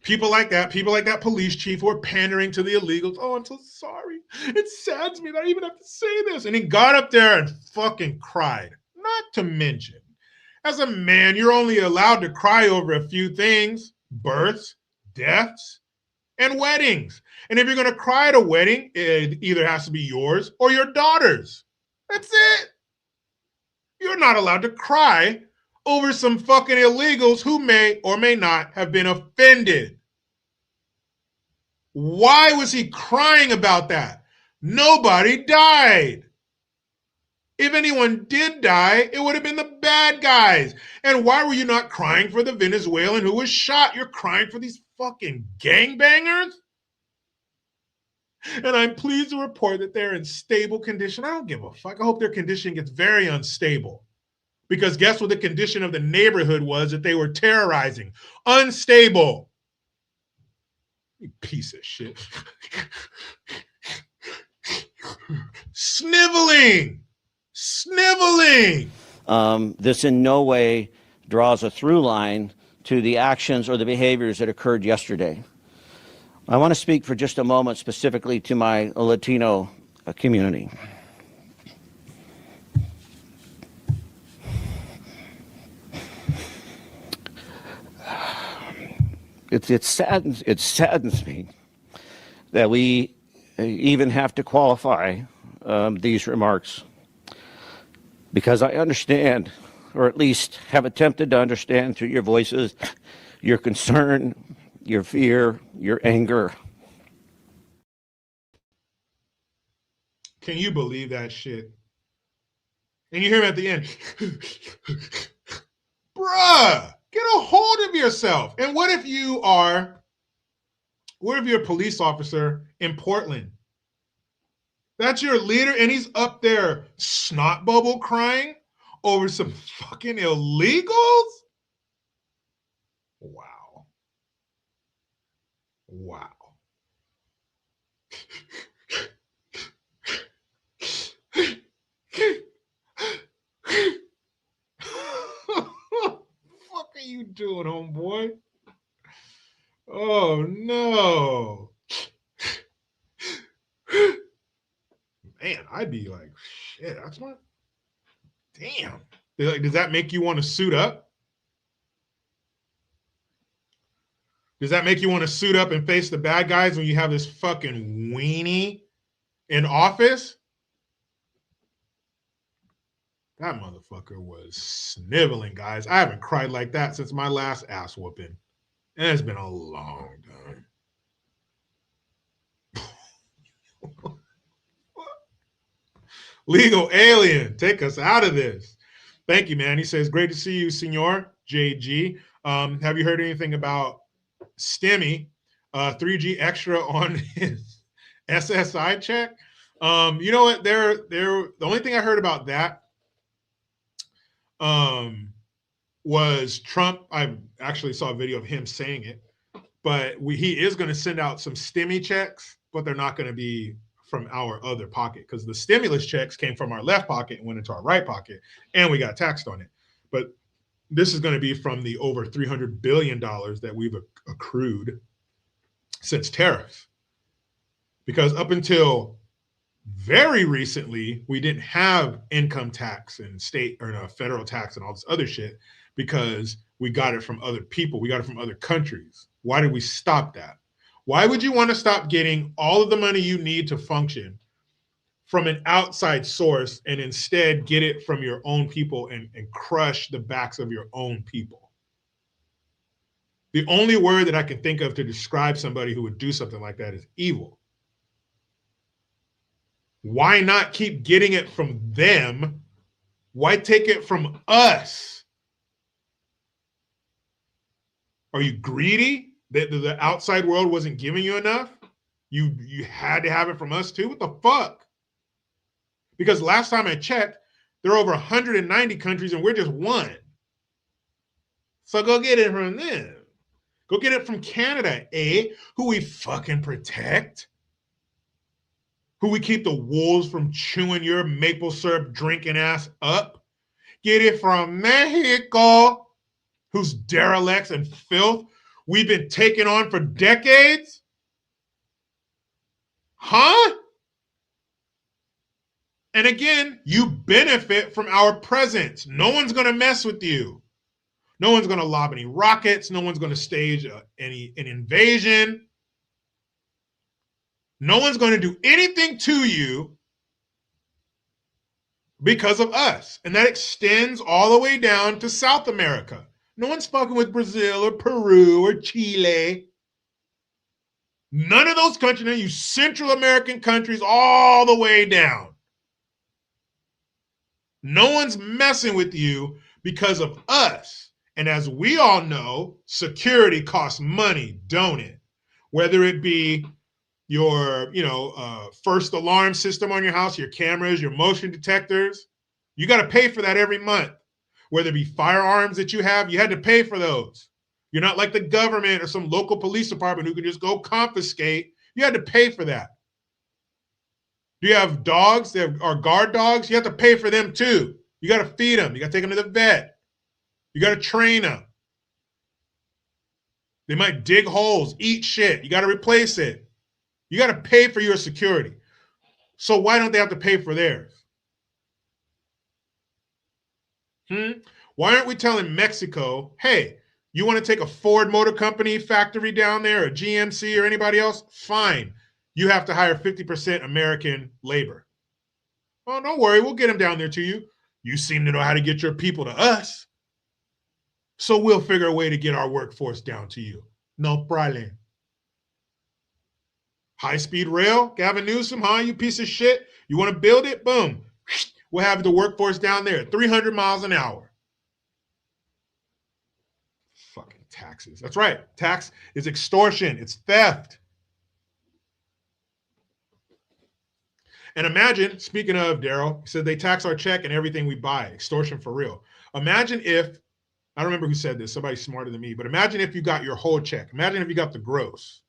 people like that police chief who are pandering to the illegals. Oh, I'm so sorry. It saddens me that I even have to say this. And he got up there and fucking cried. Not to mention, as a man, you're only allowed to cry over a few things: births, deaths, and weddings. And if you're going to cry at a wedding, it either has to be yours or your daughter's. That's it. You're not allowed to cry over some fucking illegals who may or may not have been offended. Why was he crying about that? Nobody died. If anyone did die, it would have been the bad guys. And why were you not crying for the Venezuelan who was shot? You're crying for these fucking gangbangers. And I'm pleased to report that they're in stable condition. I don't give a fuck. I hope their condition gets very unstable. Because guess what the condition of the neighborhood was that they were terrorizing? Unstable. You piece of shit. Sniveling. This in no way draws a through line to the actions or the behaviors that occurred yesterday. I want to speak for just a moment specifically to my Latino community. It saddens me that we even have to qualify these remarks, because I understand, or at least have attempted to understand through your voices, your concern, your fear, your anger. Can you believe that shit? And you hear him at the end. Bruh, get a hold of yourself. And what if you're a police officer in Portland? That's your leader, and he's up there snot bubble crying over some fucking illegals? Wow. What are you doing, homeboy? Oh no. Man, I'd be like, shit, that's what? Damn. Does that make you want to suit up? Does that make you want to suit up and face the bad guys when you have this fucking weenie in office? That motherfucker was sniveling, guys. I haven't cried like that since my last ass whooping. And it's been a long time. Legal alien, take us out of this. Thank you, man. He says, great to see you, Senor JG. Have you heard anything about Stimmy, 3G extra on his SSI check? You know what? The only thing I heard about that was Trump. I actually saw a video of him saying it, but he is going to send out some Stimmy checks, but they're not going to be from our other pocket, because the stimulus checks came from our left pocket and went into our right pocket, and we got taxed on it. But this is going to be from the over $300 billion that we've accrued since tariffs. Because up until very recently, we didn't have income tax and state or federal tax and all this other shit, because we got it from other people. We got it from other countries. Why did we stop that? Why would you want to stop getting all of the money you need to function from an outside source and instead get it from your own people and crush the backs of your own people? The only word that I can think of to describe somebody who would do something like that is evil. Why not keep getting it from them? Why take it from us? Are you greedy that the outside world wasn't giving you enough? You had to have it from us too? What the fuck? Because last time I checked, there are over 190 countries and we're just one. So go get it from them. Go get it from Canada, who we fucking protect. Who we keep the wolves from chewing your maple syrup drinking ass up. Get it from Mexico, whose derelicts and filth we've been taking on for decades. Huh? And again, you benefit from our presence. No one's going to mess with you. No one's going to lob any rockets. No one's going to stage an invasion. No one's going to do anything to you because of us. And that extends all the way down to South America. No one's fucking with Brazil or Peru or Chile. None of those countries, you Central American countries all the way down. No one's messing with you because of us. And as we all know, security costs money, don't it? Whether it be your, first alarm system on your house, your cameras, your motion detectors, you got to pay for that every month. Whether it be firearms that you have, you had to pay for those. You're not like the government or some local police department who can just go confiscate. You had to pay for that. Do you have dogs that are guard dogs? You have to pay for them too. You got to feed them. You got to take them to the vet. You got to train them. They might dig holes, eat shit. You got to replace it. You got to pay for your security. So why don't they have to pay for theirs? Why aren't we telling Mexico, hey, you want to take a Ford Motor Company factory down there, or GMC or anybody else? Fine. You have to hire 50% American labor. Oh, don't worry. We'll get them down there to you. You seem to know how to get your people to us. So we'll figure a way to get our workforce down to you. No problem. High-speed rail, Gavin Newsom, huh? You piece of shit. You want to build it? Boom. We'll have the workforce down there at 300 miles an hour. Fucking taxes. That's right. Tax is extortion. It's theft. And imagine, speaking of Daryl, he said they tax our check and everything we buy. Extortion for real. Imagine if, I don't remember who said this, somebody smarter than me, but imagine if you got your whole check. Imagine if you got the gross.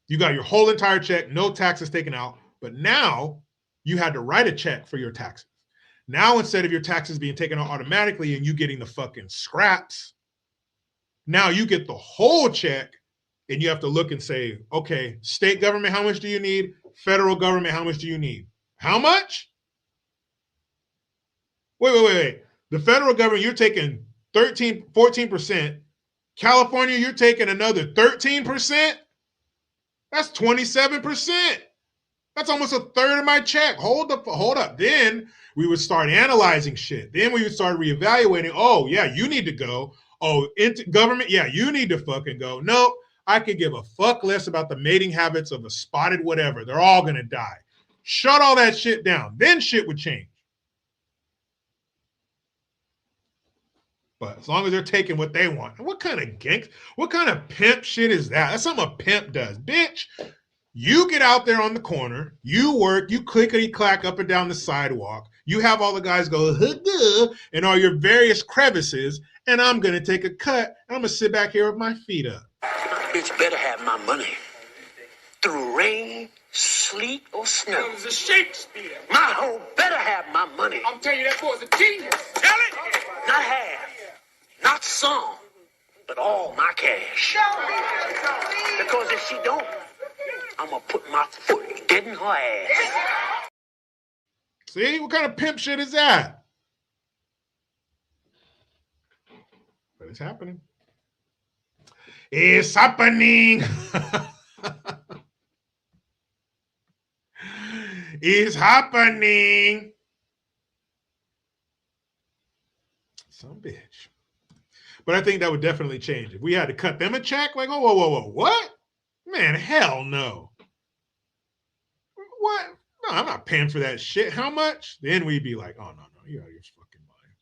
You got your whole entire check, no taxes taken out, but now you had to write a check for your taxes. Now, instead of your taxes being taken out automatically and you getting the fucking scraps, now you get the whole check and you have to look and say, okay, state government, how much do you need? Federal government, how much do you need? How much? Wait. The federal government, you're taking 14%. California, you're taking another 13%. That's 27%. That's almost a third of my check. Hold up. Then we would start analyzing shit. Then we would start reevaluating. Oh, yeah, you need to go. Oh, government, yeah, you need to fucking go. Nope, I could give a fuck less about the mating habits of a spotted whatever. They're all going to die. Shut all that shit down. Then shit would change. But as long as they're taking what they want. What kind of pimp shit is that? That's something a pimp does. Bitch, you get out there on the corner, you work, you clickety-clack up and down the sidewalk, you have all the guys go, in all your various crevices, and I'm going to take a cut, and I'm going to sit back here with my feet up. Bitch better have my money. Through rain, sleet, or snow. It was a Shakespeare. My hoe better have my money. I'm telling you, that boy's a genius. Tell it. Not half, not some, but all my cash. Because if she don't, I'm going to put my foot dead in her ass. See? What kind of pimp shit is that? But it's happening. It's happening. It's happening. Some bitch. But I think that would definitely change. If we had to cut them a check, like, whoa, what? Man, hell no. What? No, I'm not paying for that shit. How much? Then we'd be like, oh, no, you're out of your fucking mind.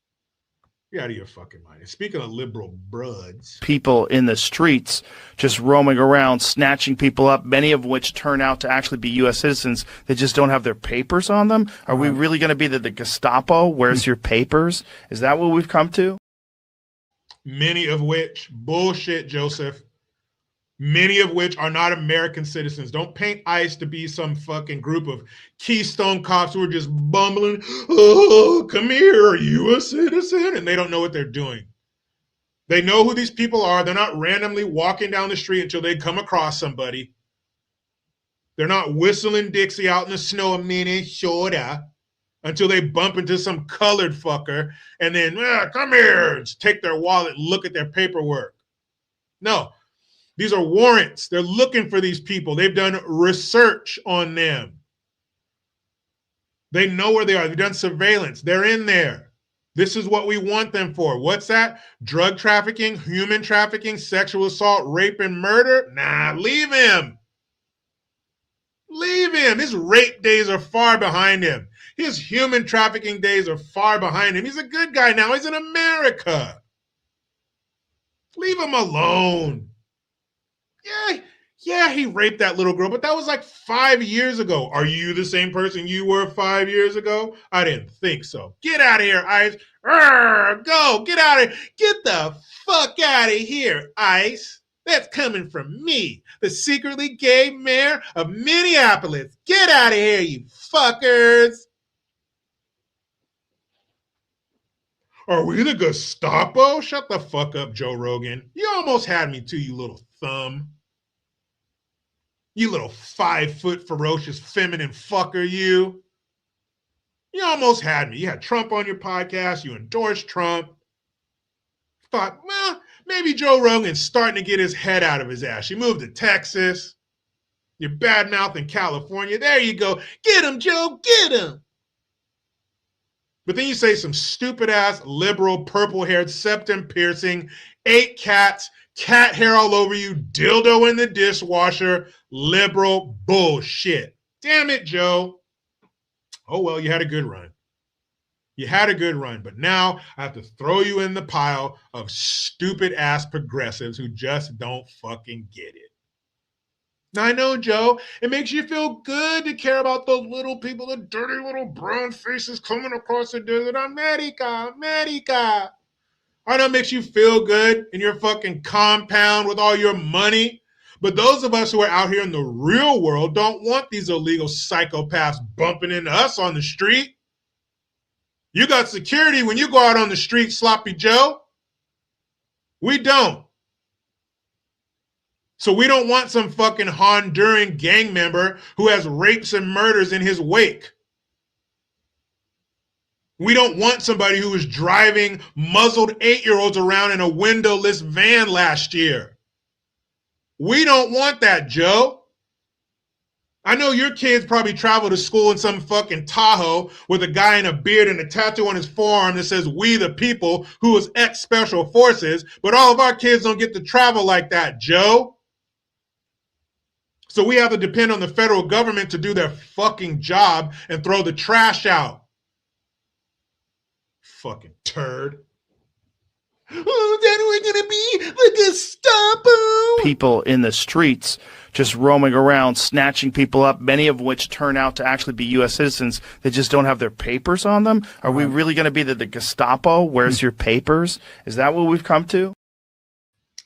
You're out of your fucking mind. And speaking of liberal bruds. People in the streets just roaming around, snatching people up, many of which turn out to actually be U.S. citizens that just don't have their papers on them. Are we really going to be the Gestapo? Where's your papers? Is that what we've come to? Many of which, bullshit, Joseph. Many of which are not American citizens. Don't paint ICE to be some fucking group of Keystone cops who are just bumbling, oh, come here, are you a citizen? And they don't know what they're doing. They know who these people are. They're not randomly walking down the street until they come across somebody. They're not whistling Dixie out in the snow a Minnesota until they bump into some colored fucker and then, come here, just take their wallet and look at their paperwork. No. These are warrants. They're looking for these people. They've done research on them. They know where they are. They've done surveillance. They're in there. This is what we want them for. What's that? Drug trafficking, human trafficking, sexual assault, rape, and murder? Nah, leave him. Leave him. His rape days are far behind him. His human trafficking days are far behind him. He's a good guy now. He's in America. Leave him alone. Yeah, he raped that little girl, but that was like 5 years ago. Are you the same person you were 5 years ago? I didn't think so. Get out of here, Ice. Go, get out of here. Get the fuck out of here, Ice. That's coming from me, the secretly gay mayor of Minneapolis. Get out of here, you fuckers. Are we the Gestapo? Shut the fuck up, Joe Rogan. You almost had me too, you little thumb. You little 5-foot ferocious feminine fucker, you. You almost had me. You had Trump on your podcast. You endorsed Trump. Thought, well, maybe Joe Rogan's starting to get his head out of his ass. You moved to Texas. You're badmouth in California. There you go. Get him, Joe. Get him. But then you say some stupid-ass, liberal, purple-haired, septum-piercing, 8 cats, cat hair all over you, dildo in the dishwasher, liberal bullshit. Damn it, Joe. Oh, well, you had a good run. You had a good run, but now I have to throw you in the pile of stupid-ass progressives who just don't fucking get it. Now, I know, Joe, it makes you feel good to care about those little people, the dirty little brown faces coming across the desert. America, America. I know it makes you feel good in your fucking compound with all your money. But those of us who are out here in the real world don't want these illegal psychopaths bumping into us on the street. You got security when you go out on the street, Sloppy Joe. We don't. So we don't want some fucking Honduran gang member who has rapes and murders in his wake. We don't want somebody who was driving muzzled 8-year-olds around in a windowless van last year. We don't want that, Joe. I know your kids probably travel to school in some fucking Tahoe with a guy in a beard and a tattoo on his forearm that says "We the People," who is ex-Special Forces, but all of our kids don't get to travel like that, Joe. So we have to depend on the federal government to do their fucking job and throw the trash out. Fucking turd. Oh, then we're going to be the Gestapo. People in the streets just roaming around, snatching people up, many of which turn out to actually be U.S. citizens that just don't have their papers on them. Are we really going to be the Gestapo? Where's your papers? Is that what we've come to?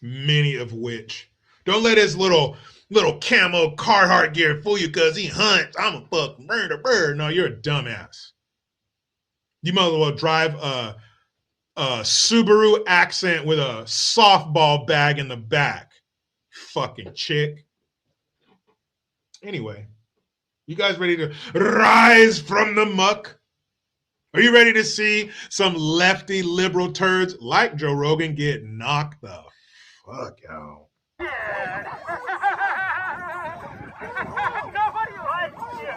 Many of which. Don't let his little camo Carhartt gear fool you because he hunts. I'm a fucking bird. No, you're a dumbass. You might as well drive a Subaru Accent with a softball bag in the back. Fucking chick. Anyway, you guys ready to rise from the muck? Are you ready to see some lefty liberal turds like Joe Rogan get knocked the fuck out? Nobody likes you.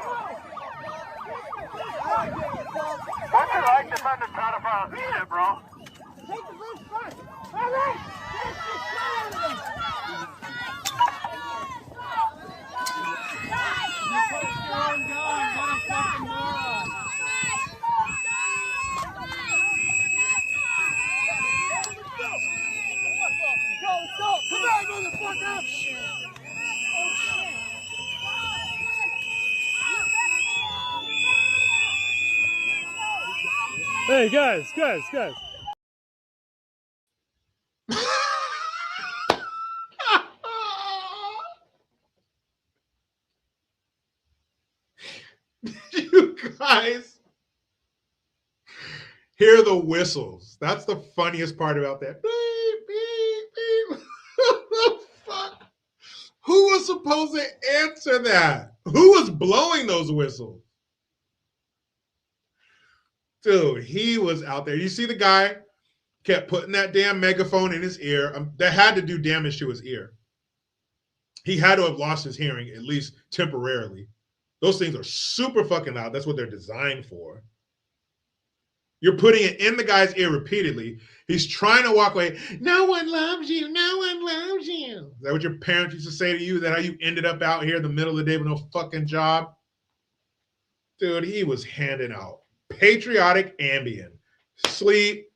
What's it like to find a pedophile shit, bro? Take the roof first. All right. Come on, motherfucker! Hey, guys. You guys hear the whistles. That's the funniest part about that. Beep, beep, beep. What the fuck? Who was supposed to answer that? Who was blowing those whistles? Dude, he was out there. You see the guy kept putting that damn megaphone in his ear. That had to do damage to his ear. He had to have lost his hearing, at least temporarily. Those things are super fucking loud. That's what they're designed for. You're putting it in the guy's ear repeatedly. He's trying to walk away. No one loves you. No one loves you. Is that what your parents used to say to you? Is that how you ended up out here in the middle of the day with no fucking job? Dude, he was handing out Patriotic Ambien. Sleep.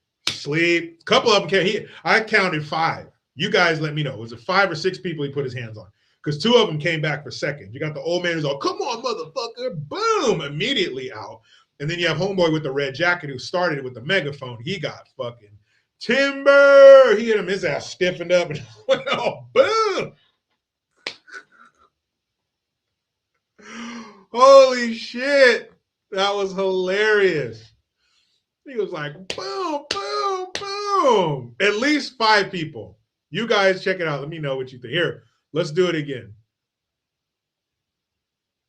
A couple of them came. I counted 5. You guys let me know. Was it 5 or 6 people he put his hands on? Because 2 of them came back for second. You got the old man who's all, come on, motherfucker. Boom, immediately out. And then you have homeboy with the red jacket who started it with the megaphone. He got fucking timber. He hit him, his ass stiffened up and went, oh, boom. Holy shit. That was hilarious. He was like, boom, boom, boom. At least 5 people. You guys check it out. Let me know what you think. Here, let's do it again.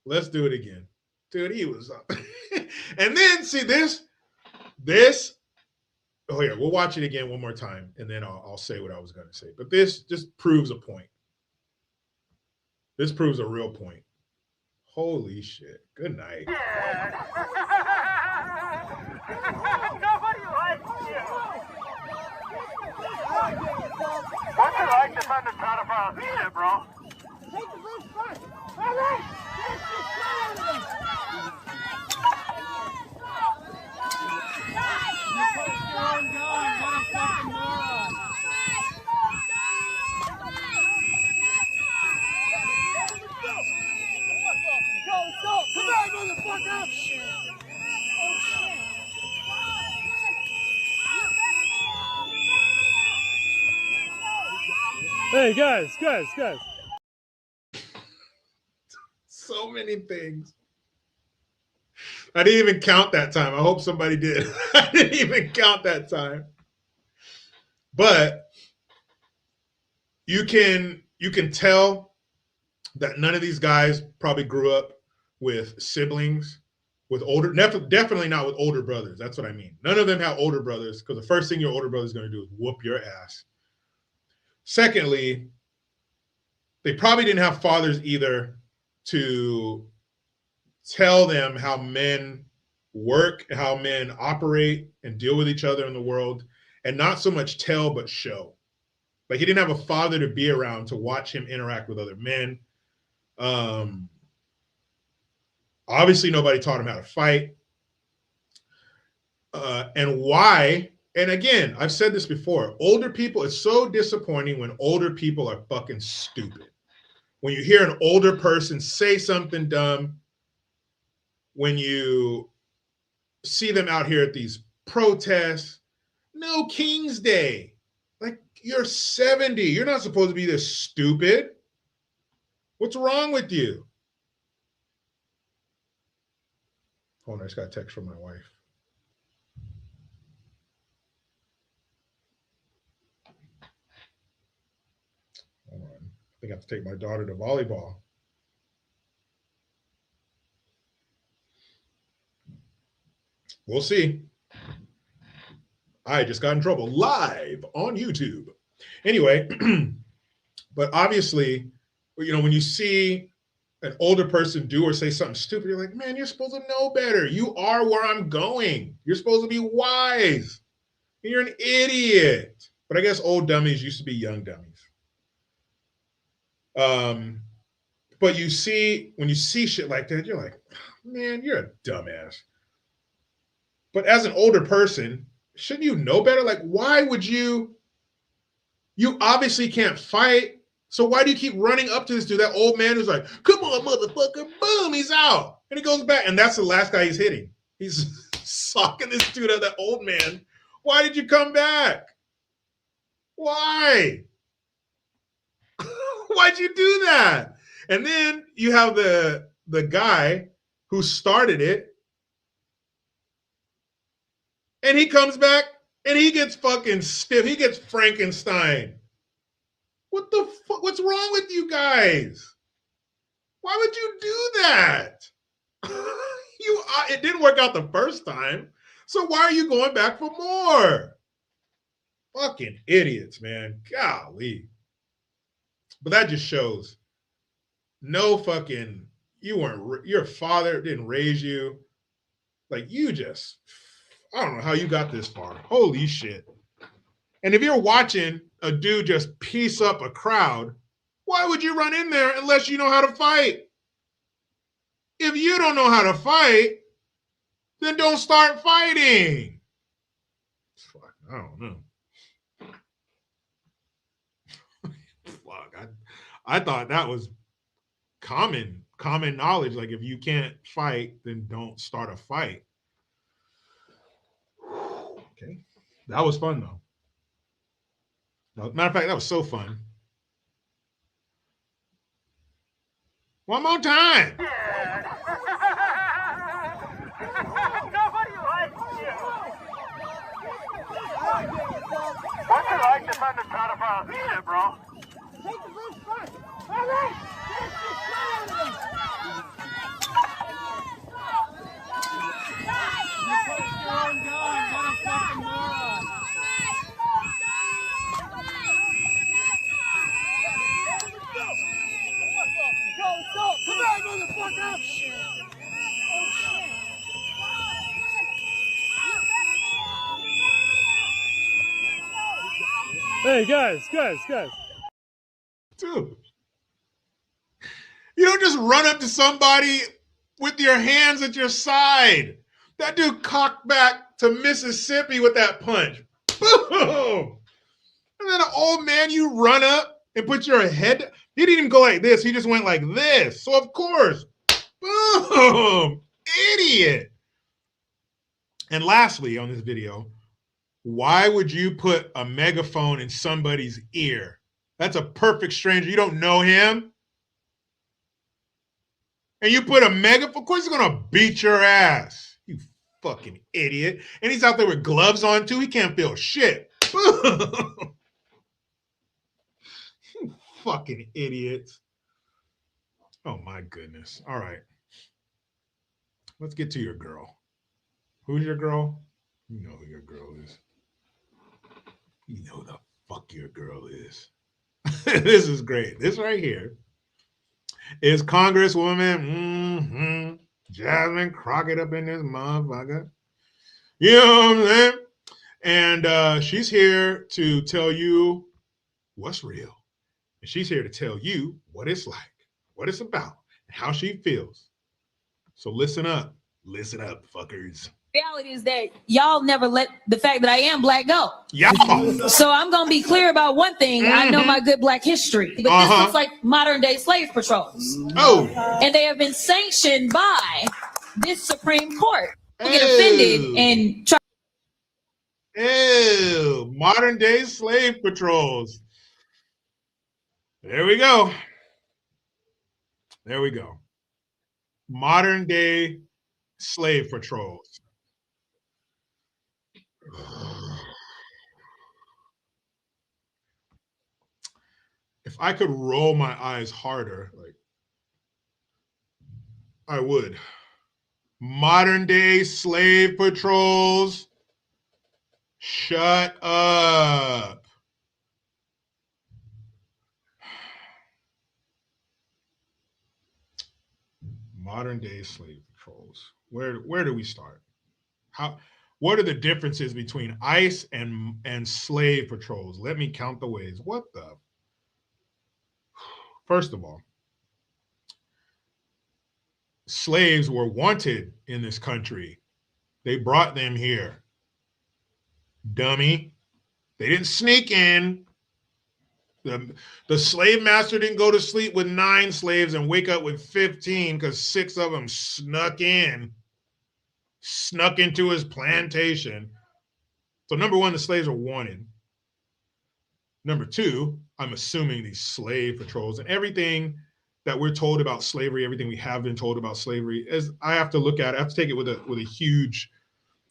Let's do it again. Dude, he was up. And then, see this. Oh, here, we'll watch it again one more time, and then I'll say what I was going to say. But this just proves a point. This proves a real point. Holy shit. Good night. Nobody likes you. What's it like defending pedophiles and shit, bro? Take the first first. All right. Come on, motherfucker! Hey, guys. So many things. I didn't even count that time. I hope somebody did. I didn't even count that time. But you can tell that none of these guys probably grew up with siblings, with older, definitely not with older brothers. That's what I mean. None of them have older brothers, because the first thing your older brother is going to do is whoop your ass. Secondly, they probably didn't have fathers either to tell them how men work, how men operate and deal with each other in the world, and not so much tell but show. Like, he didn't have a father to be around to watch him interact with other men. Obviously, nobody taught him how to fight. And why? And again, I've said this before. Older people, it's so disappointing when older people are fucking stupid. When you hear an older person say something dumb, when you see them out here at these protests, no King's Day. Like, you're 70. You're not supposed to be this stupid. What's wrong with you? Hold on, I just got a text from my wife. Hold on. I think I have to take my daughter to volleyball. We'll see. I just got in trouble live on YouTube. Anyway, but obviously, you know, when you see an older person do or say something stupid, you're like, man, you're supposed to know better. You are where I'm going. You're supposed to be wise. You're an idiot. But I guess old dummies used to be young dummies. But you see, when you see shit like that, you're like, man, you're a dumbass. But as an older person, shouldn't you know better? Like, why would you obviously can't fight. So why do you keep running up to this dude, that old man who's like, come on, motherfucker, boom, he's out. And he goes back, and that's the last guy he's hitting. He's socking this dude at that old man. Why did you come back? Why? Why'd you do that? And then you have the guy who started it, and he comes back, and he gets fucking stiff. He gets Frankenstein. What the fuck? What's wrong with you guys? Why would you do that? It didn't work out the first time. So why are you going back for more? Fucking idiots, man. Golly. But that just shows no fucking, your father didn't raise you. Like, you just, I don't know how you got this far. Holy shit. And if you're watching a dude just piece up a crowd, why would you run in there unless you know how to fight? If you don't know how to fight, then don't start fighting. Fuck, I don't know. I thought that was common knowledge. Like if you can't fight, then don't start a fight. Okay. That was fun though. Matter of fact, that was so fun. One more time. Nobody likes you. What's it like to find the pedophile shit, bro? Take the blue first. All right. Come on, motherfucker! Hey, guys. Dude. You don't just run up to somebody with your hands at your side. That dude cocked back to Mississippi with that punch. Boom! And then an old man, you run up and put your head. He didn't even go like this. He just went like this. So, of course, boom! Idiot. And lastly, on this video, why would you put a megaphone in somebody's ear? That's a perfect stranger. You don't know him. And you put a megaphone, of course he's going to beat your ass. You fucking idiot. And he's out there with gloves on too. He can't feel shit. You fucking idiots. Oh my goodness. All right. Let's get to your girl. Who's your girl? You know who your girl is. You know who the fuck your girl is. This is great. This right here is Congresswoman Jasmine Crockett up in this motherfucker. You know what I'm saying? And she's here to tell you what's real. And she's here to tell you what it's like, what it's about, and how she feels. So listen up. Listen up, fuckers. Reality is that y'all never let the fact that I am black go. Yeah. So I'm gonna be clear about one thing. I know my good black history, but this looks like modern day slave patrols. Oh. And they have been sanctioned by this Supreme Court. Get offended and try. Ew, modern day slave patrols. There we go. There we go. Modern day slave patrols. If I could roll my eyes harder, like I would. Modern day slave patrols. Shut up. Modern day slave patrols. Where do we start? What are the differences between ICE and slave patrols? Let me count the ways. What the? First of all, slaves were wanted in this country. They brought them here. Dummy. They didn't sneak in. The slave master didn't go to sleep with 9 slaves and wake up with 15 because 6 of them snuck into his plantation. So number one, the slaves are wanted. Number two, I'm assuming these slave patrols and everything that we're told about slavery, everything we have been told about slavery, is I have to look at it. I have to take it with a huge,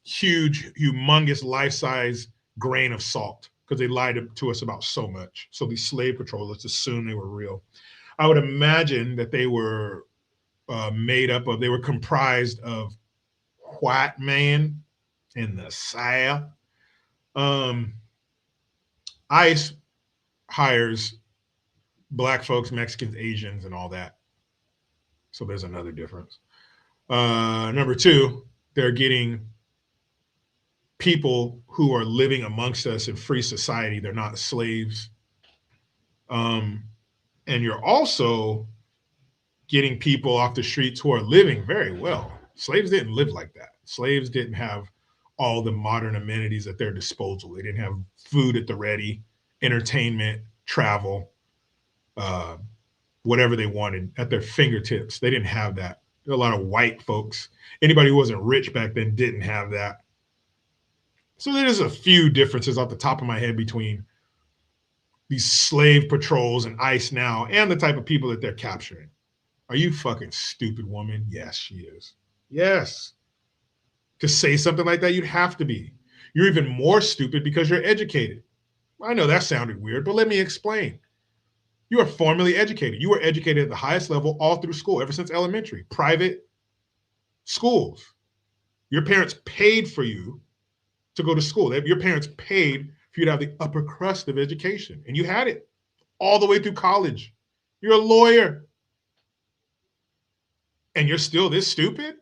humongous life-size grain of salt, because they lied to us about so much. So these slave patrols, let's assume they were real. I would imagine that they were they were comprised of white men in the South. ICE hires Black folks, Mexicans, Asians, and all that. So there's another difference. Number two, they're getting people who are living amongst us in free society. They're not slaves. And you're also getting people off the streets who are living very well. Slaves didn't live like that. Slaves didn't have all the modern amenities at their disposal. They didn't have food at the ready, entertainment, travel. whatever they wanted at their fingertips. They didn't have that. There were a lot of white folks. Anybody who wasn't rich back then didn't have that. So there's a few differences off the top of my head between these slave patrols and ICE now and the type of people that they're capturing. Are you fucking stupid, woman? Yes, she is. Yes. To say something like that, you'd have to be. You're even more stupid because you're educated. I know that sounded weird, but let me explain. You are formally educated. You were educated at the highest level all through school, ever since elementary, private schools. Your parents paid for you to go to school. Your parents paid for you to have the upper crust of education, and you had it all the way through college. You're a lawyer, and you're still this stupid?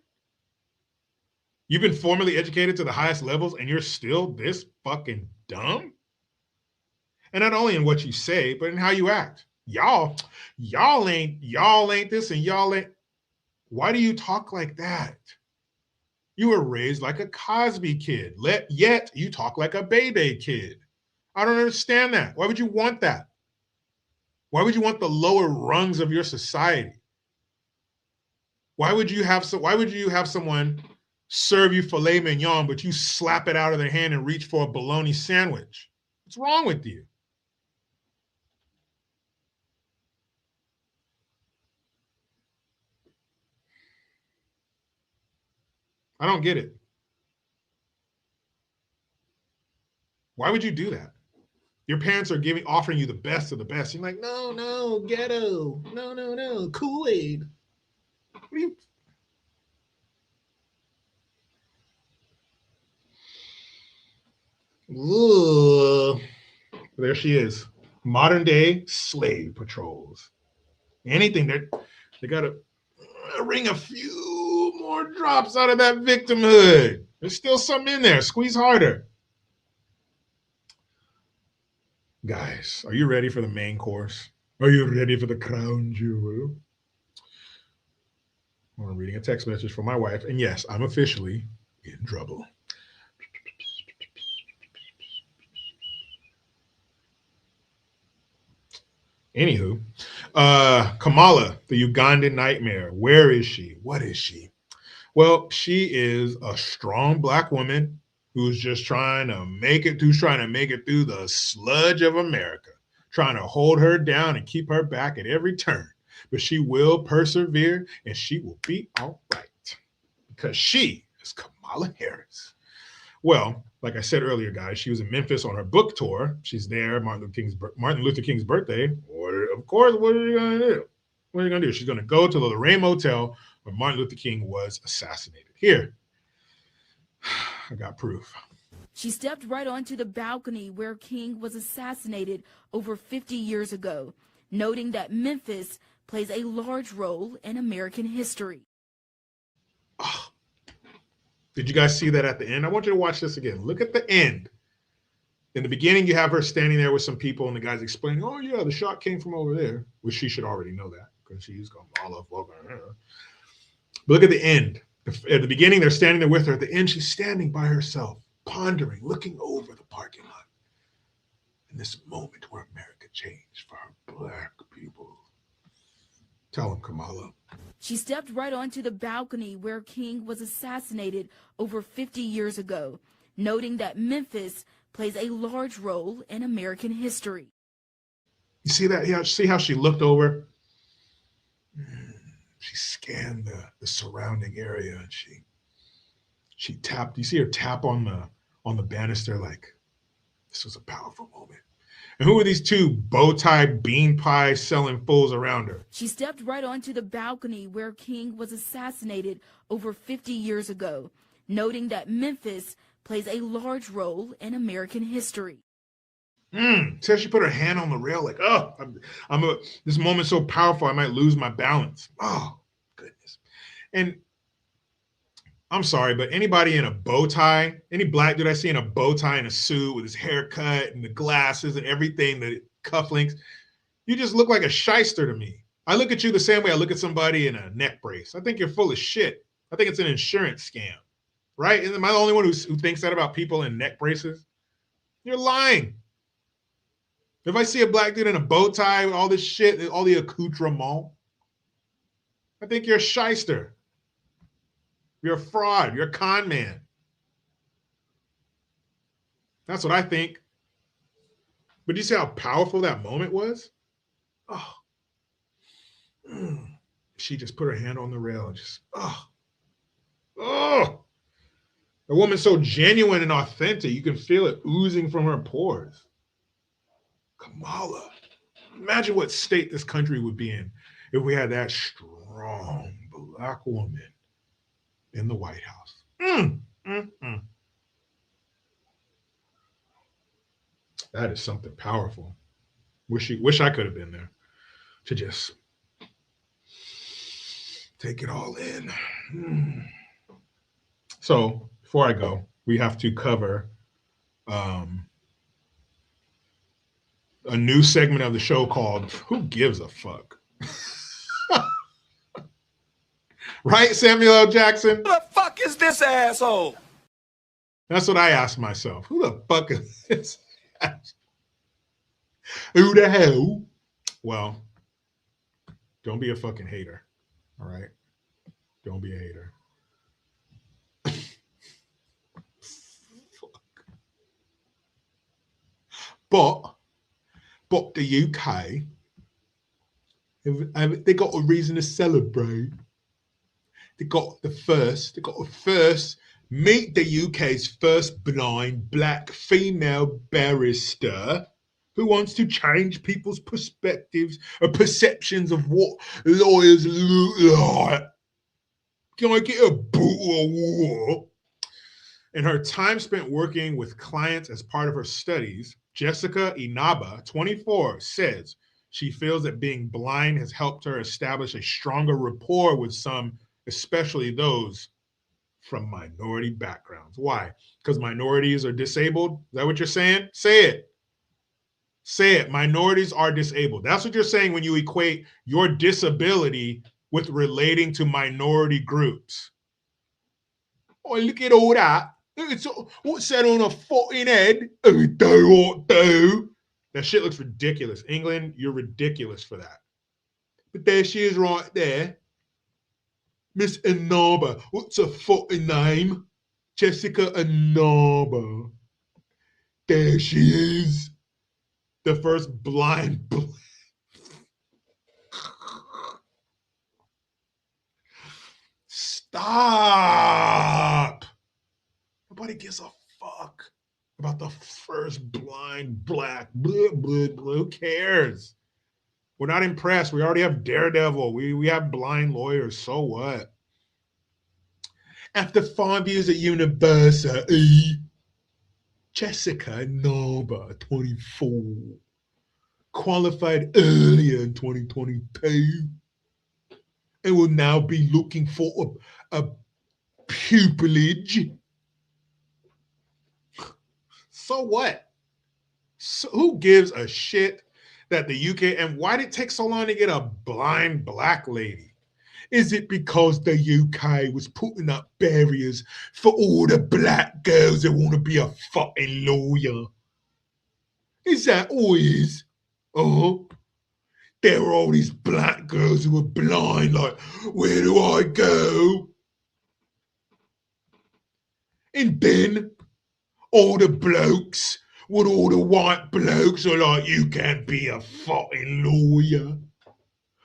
You've been formally educated to the highest levels, and you're still this fucking dumb? And not only in what you say, but in how you act. Y'all ain't this, and y'all ain't. Why do you talk like that? You were raised like a Cosby kid, yet you talk like a Bebe kid. I don't understand that. Why would you want that? Why would you want the lower rungs of your society? Why would you have someone serve you filet mignon, but you slap it out of their hand and reach for a bologna sandwich? What's wrong with you? I don't get it. Why would you do that? Your parents are offering you the best of the best. You're like, no, ghetto. No, Kool-Aid. What are you? Ugh. There she is. Modern day slave patrols. Anything they gotta wring a few more drops out of that victimhood. There's still something in there. Squeeze harder. Guys, are you ready for the main course? Are you ready for the crown jewel? I'm reading a text message from my wife, and yes, I'm officially in trouble. Anywho, Kamala, the Ugandan nightmare. Where is she? What is she? Well, she is a strong Black woman who's just trying to make it through the sludge of America, trying to hold her down and keep her back at every turn. But she will persevere, and she will be all right because she is Kamala Harris. Well, like I said earlier, guys, she was in Memphis on her book tour. She's there, Martin Luther King's birthday. Of course, what are you going to do? What are you going to do? She's going to go to the Lorraine Motel where Martin Luther King was assassinated. Here, I got proof. She stepped right onto the balcony where King was assassinated over 50 years ago, noting that Memphis plays a large role in American history. Oh, did you guys see that at the end? I want you to watch this again. Look at the end. In the beginning, you have her standing there with some people, and the guy's explaining, oh, yeah, the shot came from over there, which she should already know that because she's going all up over her. But look at the end. At the beginning, they're standing there with her. At the end, she's standing by herself, pondering, looking over the parking lot. In this moment where America changed for our Black people. Tell him, Kamala. She stepped right onto the balcony where King was assassinated over 50 years ago, noting that Memphis plays a large role in American history. You see that? Yeah, see how she looked over? She scanned the surrounding area, and she tapped. You see her tap on the banister like this was a powerful moment. And who are these two bow tie bean pie selling fools around her? She stepped right onto the balcony where King was assassinated over 50 years ago, noting that Memphis plays a large role in American history. So she put her hand on the rail like, oh, this moment's so powerful I might lose my balance. Oh, goodness. And I'm sorry, but anybody in a bow tie, any Black dude I see in a bow tie and a suit with his hair cut and the glasses and everything, the cufflinks, you just look like a shyster to me. I look at you the same way I look at somebody in a neck brace. I think you're full of shit. I think it's an insurance scam, right? Am I the only one who thinks that about people in neck braces? You're lying. If I see a black dude in a bow tie with all this shit, all the accoutrement, I think you're a shyster. You're a fraud. You're a con man. That's what I think. But do you see how powerful that moment was? Oh. She just put her hand on the rail and just, oh. A woman so genuine and authentic, you can feel it oozing from her pores. Kamala. Imagine what state this country would be in if we had that strong black woman in the White House. That is something powerful. Wish I could have been there to just take it all in. So before I go, we have to cover a new segment of the show called Who Gives a Fuck? Right, Samuel L. Jackson? Who the fuck is this asshole? That's what I asked myself. Who the fuck is this asshole? Who the hell? Well, don't be a fucking hater. All right? Don't be a hater. But the UK, they got a reason to celebrate. They got the first, meet the UK's first blind black female barrister who wants to change people's perspectives or perceptions of what lawyers look like. Can I get a bottle of water? In her time spent working with clients as part of her studies, Jessica Inaba, 24, says she feels that being blind has helped her establish a stronger rapport with some, especially those from minority backgrounds. Why? Because minorities are disabled? Is that what you're saying? Say it. Say it. Minorities are disabled. That's what you're saying when you equate your disability with relating to minority groups. Oh, look at all that. What's that on a fucking head? That shit looks ridiculous. England, you're ridiculous for that. But there she is right there. Miss Inaba. What's her fucking name? Jessica Inaba. There she is. The first blind. Stop. Nobody gives a fuck about the first blind black. Who cares? We're not impressed. We already have Daredevil. We have blind lawyers. So what? After 5 years at university, Jessica Naba, 24, qualified earlier in 2022 and will now be looking for a pupillage. So what? So who gives a shit that the UK, and why did it take so long to get a blind black lady? Is it because the UK was putting up barriers for all the black girls that want to be a fucking lawyer? Is that all it is? There were all these black girls who were blind, like, where do I go? And then all the blokes, all the white blokes are like, you can't be a fucking lawyer.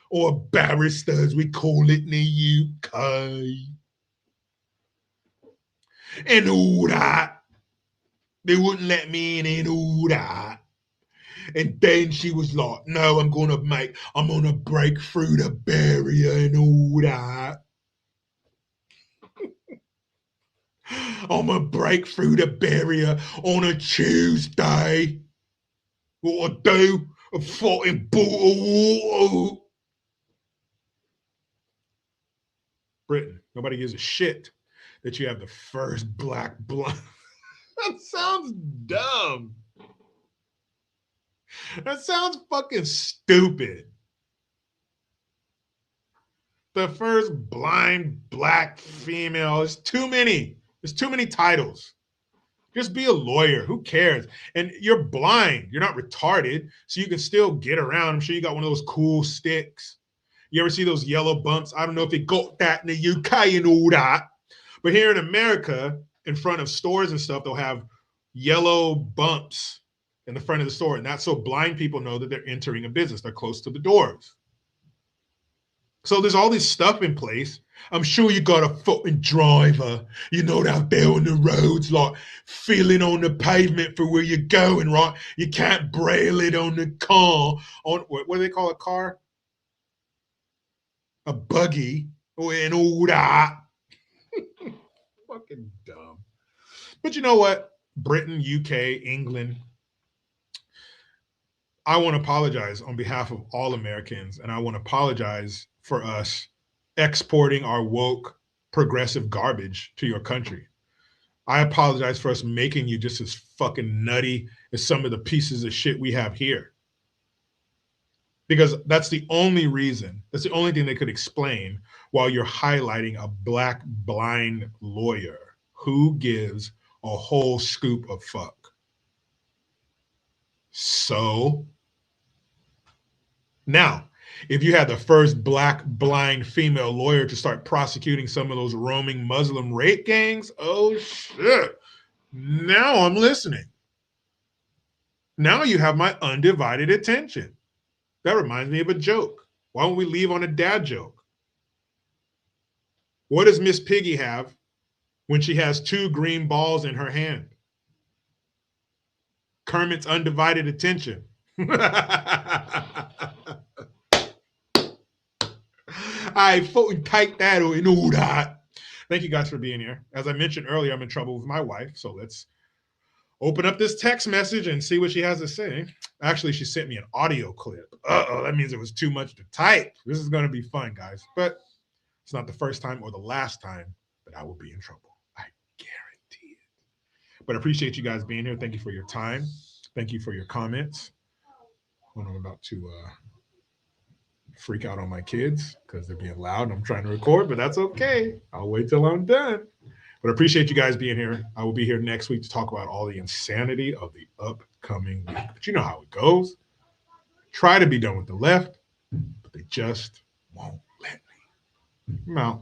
Or a barrister, as we call it in the UK. And all that. They wouldn't let me in and all that. And then she was like, no, I'm gonna break through the barrier and all that. I'm gonna break through the barrier on a Tuesday. What I do? A fucking bottle of water. Britain, nobody gives a shit that you have the first black blind. That sounds dumb. That sounds fucking stupid. The first blind black female is too many. There's too many titles. Just be a lawyer. Who cares? And you're blind. You're not retarded. So you can still get around. I'm sure you got one of those cool sticks. You ever see those yellow bumps? I don't know if they got that in the UK and all that. But here in America, in front of stores and stuff, they'll have yellow bumps in the front of the store. And that's so blind people know that they're entering a business. They're close to the doors. So there's all this stuff in place. I'm sure you got a fucking driver, you know, out there on the roads, like feeling on the pavement for where you're going, right? You can't braille it on the car. On what do they call a car? A buggy and all that. Fucking dumb. But you know what? Britain, UK, England. I want to apologize on behalf of all Americans, and I want to apologize for us exporting our woke progressive garbage to your country. I apologize for us making you just as fucking nutty as some of the pieces of shit we have here. Because that's the only reason, that's the only thing they could explain while you're highlighting a black blind lawyer who gives a whole scoop of fuck. So now, if you had the first black blind female lawyer to start prosecuting some of those roaming Muslim rape gangs, oh shit. Now I'm listening. Now you have my undivided attention. That reminds me of a joke. Why don't we leave on a dad joke? What does Miss Piggy have when she has 2 green balls in her hand? Kermit's undivided attention. I fucking take that and all that. Thank you guys for being here. As I mentioned earlier, I'm in trouble with my wife, so let's open up this text message and see what she has to say. Actually, she sent me an audio clip. That means it was too much to type. This is going to be fun, guys. But it's not the first time or the last time that I will be in trouble. I guarantee it. But I appreciate you guys being here. Thank you for your time. Thank you for your comments. When I'm about to freak out on my kids because they're being loud and I'm trying to record, but that's okay. I'll wait till I'm done. But I appreciate you guys being here. I will be here next week to talk about all the insanity of the upcoming week. But you know how it goes. Try to be done with the left, but they just won't let me. I'm out.